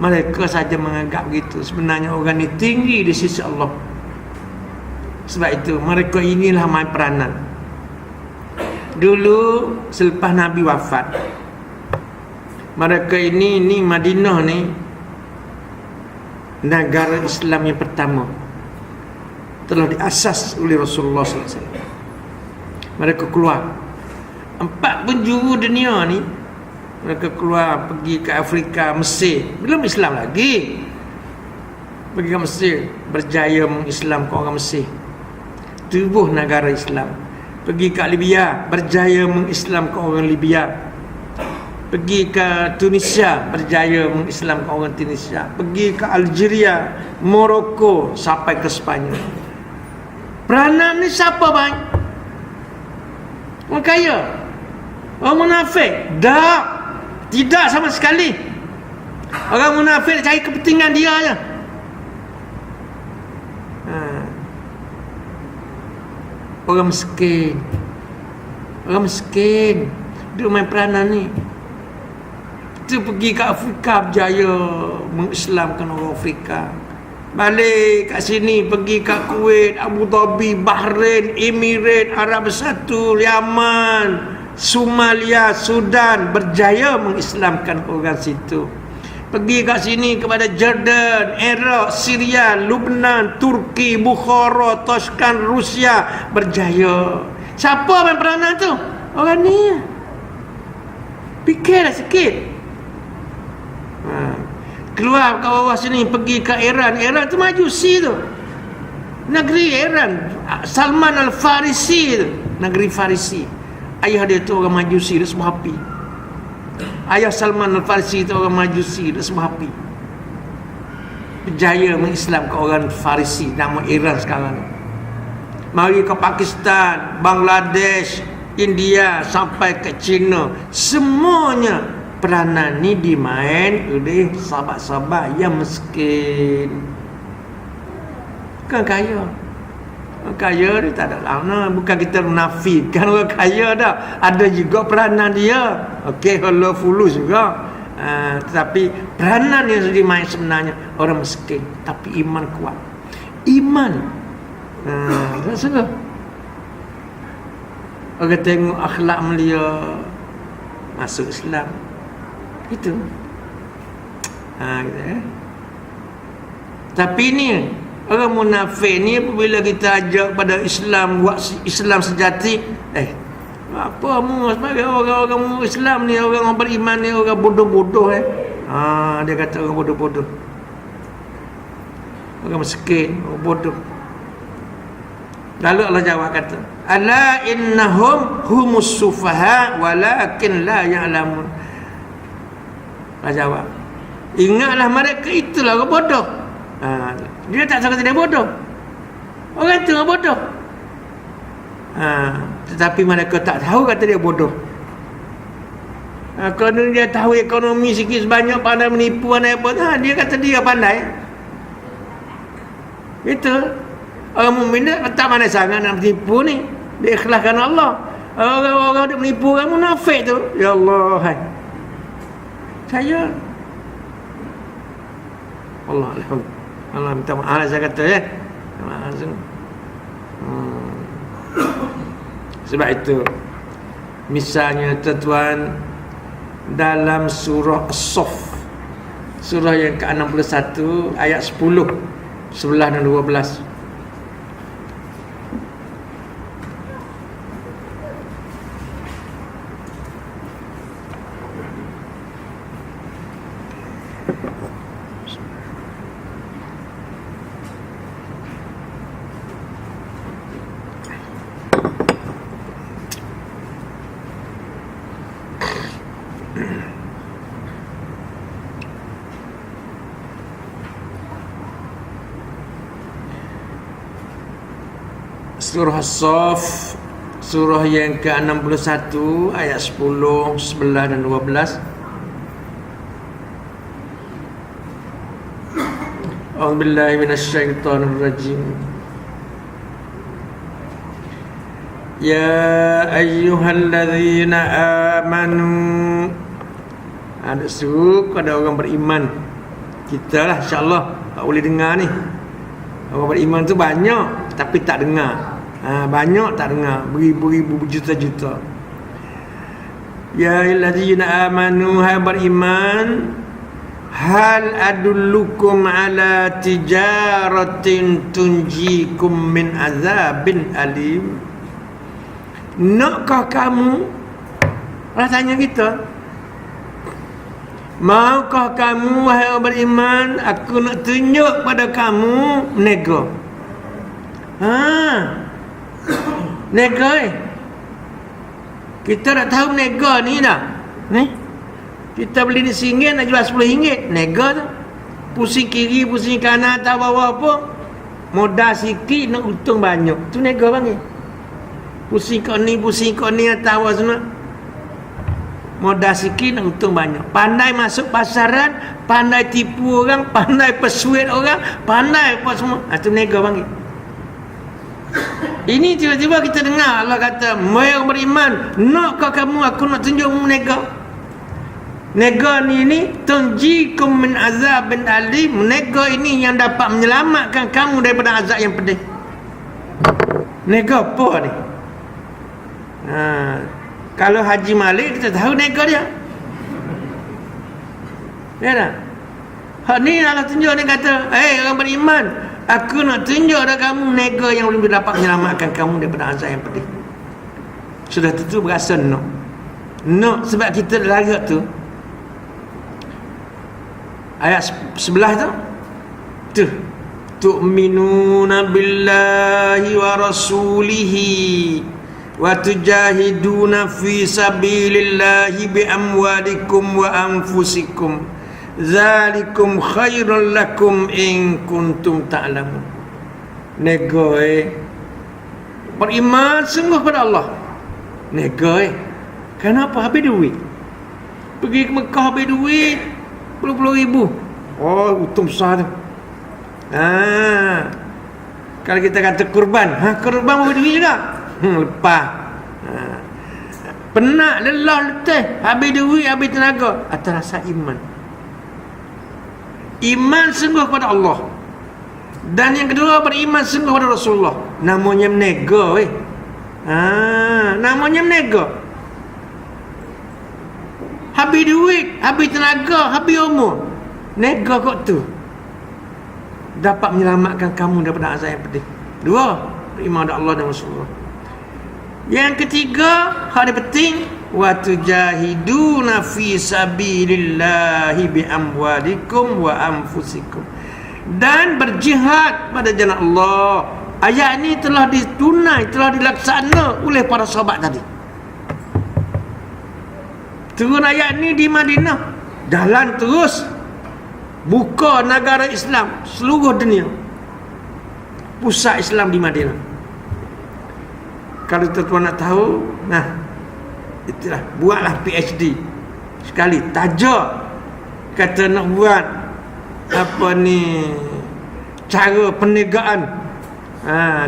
S1: Mereka saja menganggap begitu. Sebenarnya orang ni tinggi di sisi Allah. Sebab itu mereka inilah main peranan. Dulu selepas Nabi wafat, mereka ini Madinah ni negara Islam yang pertama, telah diasas oleh Rasulullah SAW. Mereka keluar 4 penjuru dunia ni. Mereka keluar pergi ke Afrika, Mesir, belum Islam lagi. Pergi ke Mesir, berjaya mengislamkan orang Mesir, tubuh negara Islam. Pergi ke Libya, berjaya mengislamkan orang Libya. Pergi ke Tunisia, berjaya mengislamkan orang Tunisia. Pergi ke Algeria, Morocco, sampai ke Sepanyol. Peranan ni siapa bang? Orang kaya? Orang munafik? Tidak sama sekali. Orang munafik cari kepentingan dia je. Orang miskin dia main peranan ni. Kita pergi ke Afrika, berjaya mengislamkan orang Afrika. Balik kat sini, pergi ke Kuwait, Abu Dhabi, Bahrain, Emirat Arab Bersatu, Yaman, Somalia, Sudan, berjaya mengislamkan orang situ. Pergi kat sini kepada Jordan, Iraq, Syria, Lebanon, Turki, Bukhara, Toshkan, Rusia, berjaya. Siapa main peranan tu? Orang ni. Fikirlah sikit. Keluar ke bawah sini, pergi ke Iran. Iran tu Majusi tu. Negeri Iran, Salman Al-Farisi tu, negeri Farisi. Ayah dia tu orang Majusi, dia semua api. Ayah Salman Al-Farisi itu orang Majusi, dia semua api. Berjaya mengislamkan orang Farisi, nama Iran sekarang. Mari ke Pakistan, Bangladesh, India, sampai ke China. Semuanya peranan ni dimain oleh sahabat-sahabat yang miskin. Bukan kaya. Orang kaya dia tak ada lama. Bukan kita menafikan orang kaya dah. Ada juga peranan dia. Okey, kalau fulus juga. Tetapi peranan yang dimain sebenarnya orang miskin, tapi iman kuat. Iman. Tak salah. Orang tengok akhlak mulia, masuk Islam. Itu. Gitu. Tapi ni orang munafik ni apabila kita ajak pada Islam, buat Islam sejati, apa mu sebagai orang-orang Islam ni, orang beriman ni, orang bodoh-bodoh dia kata orang bodoh-bodoh. Orang miskin, orang bodoh. Lalu Allah jawab kata, ala innahum humus sufaha walakin la ya'lamun. Allah jawab, ingatlah mereka itulah orang bodoh. Dia tak kata dia bodoh. Orang tu orang bodoh. Tetapi mereka tak tahu kata dia bodoh. Kalau dia tahu ekonomi sikit sebanyak, pandai menipu, pandai apa, dia kata dia pandai. Itu. Orang mukmin tak mana sangat nak tipu ni. Dia ikhlaskan Allah. Orang-orang dia menipu orang munafik tu. Ya Allah, hai. Saya Allah alhamdulillah. Allah minta maaf saya kata ya. Sebab itu misalnya tuan-tuan dalam surah As-Saff, surah yang ke-61 ayat 10, 11 dan 12. Surah As-Saff, surah yang ke-61 ayat 10, 11 dan 12. A'udzubillahi minasyaitonir rajim. Ya ayyuhalladzina amanu. Ada suruh kepada orang beriman. Kita lah insya-Allah tak boleh dengar ni. Orang beriman tu banyak tapi tak dengar. Banyak tak dengar, beribu-ribu, berjuta-juta. Ya ayyuhallazina amanu, hai beriman, hal adullukum ala tijaratin tunjikum min azabin alim. Nakkah kamu, orang tanya kita, maukah kamu wahai orang beriman, aku nak tunjuk pada kamu nego. Nego kita nak tahu nego ni dah. Ni kita beli ni RM1 nak jual RM10. Nego tu pusing kiri pusing kanan tak bawah apa, modal sikit nak untung banyak. Tu nego panggil. Pusing kau ni atas bawah semua, modal sikit nak untung banyak. Pandai masuk pasaran, pandai tipu orang, pandai persuade orang, pandai apa semua. Tu nego panggil. Ini tiba-tiba kita dengar Allah kata, "Mai orang beriman, nakkah kamu aku nak tunjuk kamu nego?" Nego ni tunjikum min azabin alim. Nego ini yang dapat menyelamatkan kamu daripada azab yang pedih. Nego apa ni? Kalau Haji Malik kita tahu nego dia. Ya tak? Hak ni Allah tunjuk ni kata, orang beriman, aku nak tunjuk dah kamu nego yang boleh dapat menyelamatkan kamu daripada azab yang pedih. Sudah tentu berasa no. No sebab kita larat tu. Ayat 11 tu. Tu. Tu'minuna billahi wa rasulihi wa tujahiduna fi sabilillahi bi amwalikum wa anfusikum. Zalikum khairul lakum in kuntum ta'lamun. Nego beriman sungguh pada Allah. Nego kenapa habis duit? Pergi ke Mekah habis duit puluh-puluh ribu. Oh, untung besar tu. Kalau kita kata kurban, kurban habis duit juga. Lepas. Penat, lelah, letih, habis duit, habis tenaga. Atas rasa iman. Iman sungguh kepada Allah. Dan yang kedua, beriman sungguh kepada Rasulullah. Namanya menego namanya menego. Habis duit, habis tenaga, habis umur, nego kok tu dapat menyelamatkan kamu daripada azab yang pedih. Dua, beriman kepada Allah dan Rasulullah. Yang ketiga, hal yang penting, wa tujahiduna fi sabilillahi bi amwalikum wa anfusikum. Dan berjihad pada jalan Allah. Ayat ini telah ditunai, telah dilaksana oleh para sahabat tadi. Turun ayat ini di Madinah, jalan terus buka negara Islam seluruh dunia. Pusat Islam di Madinah. Kalau tuan-tuan nak tahu, itulah, buatlah PhD sekali, tajuk kata nak buat apa ni, cara perniagaan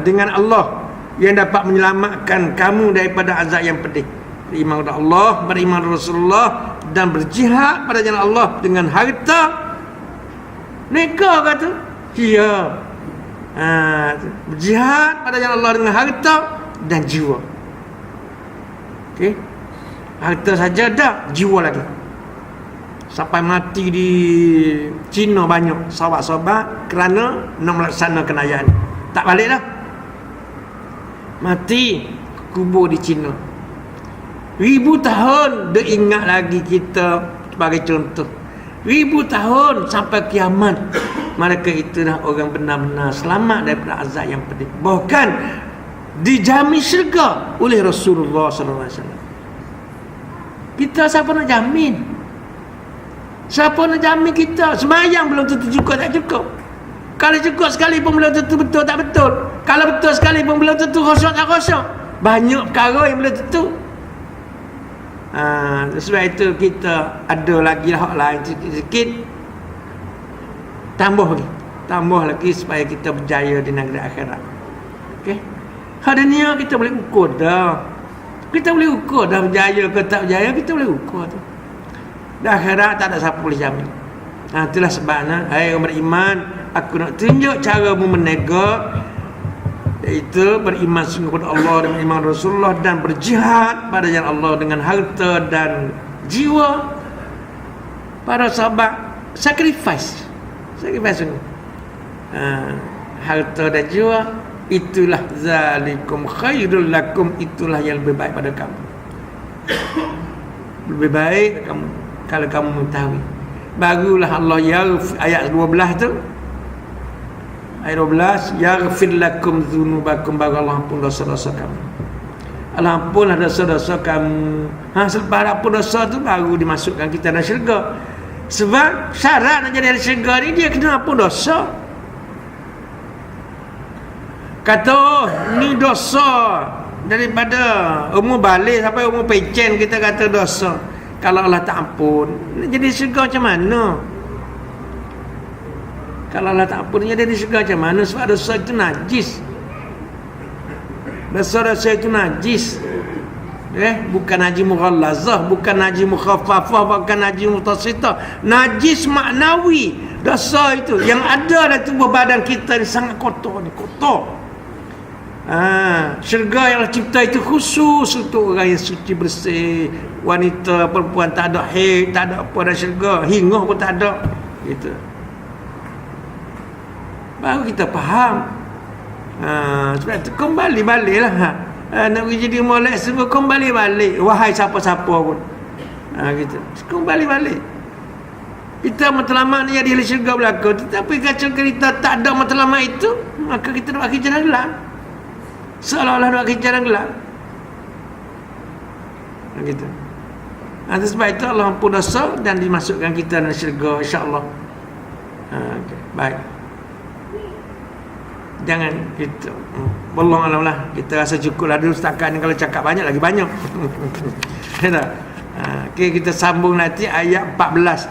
S1: Dengan Allah yang dapat menyelamatkan kamu daripada azab yang pedih. Beriman kepada Allah, beriman kepada Rasulullah, dan berjihad pada jalan Allah dengan harta. Mereka kata, ya, berjihad pada jalan Allah dengan harta dan jiwa. Okey, harta saja dah, jiwa lagi. Sampai mati di Cina banyak sahabat-sahabat kerana nak melaksanakan ayat ni. Tak balik dah. Mati kubur di Cina. 1000 tahun dia ingat lagi kita sebagai contoh. 1000 tahun sampai kiamat. Mereka itulah orang benar-benar selamat daripada azab yang pedih. Bahkan dijamin syurga oleh Rasulullah SAW. Kita siapa nak jamin? Siapa nak jamin kita? Sembahyang belum tentu cukup, tak cukup. Kalau cukup sekali pun belum tentu betul, tak betul. Kalau betul sekali pun belum tentu kosong, tak kosong. Banyak perkara yang belum tentu. Sebab itu kita ada lagi hak lain sikit-sikit. Tambah lagi supaya kita berjaya di negeri akhirat. Okey. Hak dunia kita boleh ukur dah. Kita boleh ukur dah berjaya ke tak berjaya, kita boleh ukur tu. Di akhirat tak ada siapa boleh jamin. Itulah sebabnya, hai orang beriman, aku nak tunjuk cara menega, iaitu beriman sungguh kepada Allah dan beriman Rasulullah, dan berjihad pada jalan Allah dengan harta dan jiwa. Para sahabat sacrifice sungguh. Harta dan jiwa, itulah zalikum khairul lakum, itulah yang lebih baik pada kamu. Lebih baik kamu kalau kamu mengetahui. Barulah Allah ayat 12 tu. Ayat 12, yaghfir lakum dzunubakum, baru Allah ampun dosa-dosa kamu. Allah ampunlah dosa-dosa kamu. Selepas ampun dosa tu baru dimasukkan kita dalam syurga. Sebab syarat nak jadi ahli syurga ni dia kena ampun dosa. Kata ni dosa daripada umur balik sampai umur pencen, kita kata dosa. Kalau Allah tak ampun, jadi syurga macam mana? Kalau Allah tak ampun, jadi syurga macam mana? Sebab dosa itu najis. Dosa-dosa itu najis. Bukan najis mughallazah, bukan najis mukhaffafah, bukan najis mutassitah. Najis maknawi. Dosa itu yang ada dalam tubuh badan kita ni sangat kotor ni, kotor. Syurga yang Allah cipta itu khusus untuk orang yang suci bersih. Wanita, perempuan tak ada haid, tak ada apa dalam syurga. Hingga pun tak ada. Gitu. Baru kita faham. Sebab itu kembali baliklah. Nak jadi molek semua, kembali balik. Wahai siapa-siapa pun. Gitu. Kembali balik. Kita matlamat ni jadi ahli syurga belaka. Tetapi kalau kita tak ada matlamat itu, maka kita nak akhir jalan gelap. Seolah-olah nak akhir jalan gelap. Gitu. Sebab itu Allah ampun dosa dan dimasukkan kita dalam syurga, insya-Allah. Okay. Baik. Jangan gitu. Wallahu a'lam lah. Kita rasa cukup lah dulu setakat ni. Kalau cakap banyak lagi banyak. Okay, kita sambung nanti ayat 14.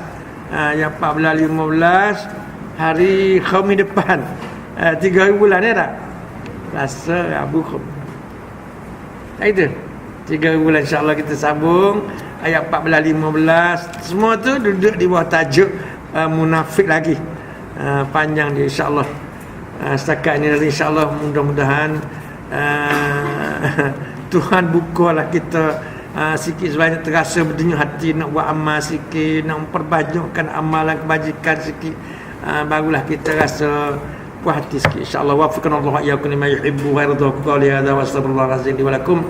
S1: Ayat 14 15 hari Khamis depan. 3 hari bulan ya tak? Rasa Abu Khamis. Tak itu. 3 hari bulan insya-Allah kita sambung ayat 14 15. Semua tu duduk di bawah tajuk munafik lagi. Panjang dia insya-Allah. Setakat ini insya-Allah mudah-mudahan Tuhan bukalah kita sikit sebanyak terasa berdenyut hati nak buat amal sikit, nak memperbanyakkan amalan kebajikan sikit, barulah kita rasa puas hati sikit insya-Allah. Wafiqanallahu iyyakum lima yuhibbu wa yarda. Qali hadza wa astaghfirullahalazim li wa lakum.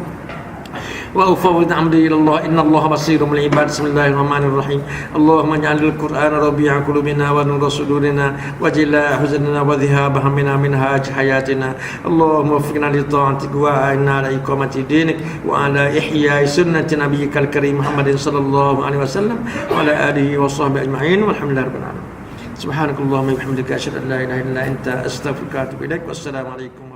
S1: Wa ufawwidu amri ila Allah, innallaha basirun bil ibad. Bismillahirrahmanirrahim. Allahumma ij'alil qur'ana rabi'a qulubina wa nura sudurina wa jila huzunina wa dhihaba hammina min haj hayatina. Allahumma waffiqna li ta'atik wa a'inna ala iqamati dinik wa ala ihya'i sunnati nabiyyikal karim Muhammadin sallallahu alaihi wasallam wa ala alihi wa sahbihi ajma'in walhamdulillahi rabbil alamin. Subhanakallahumma wa bihamdika asyhadu an la ilaha illa anta astaghfiruka wa atubu ilaik. Wassalamu alaikum.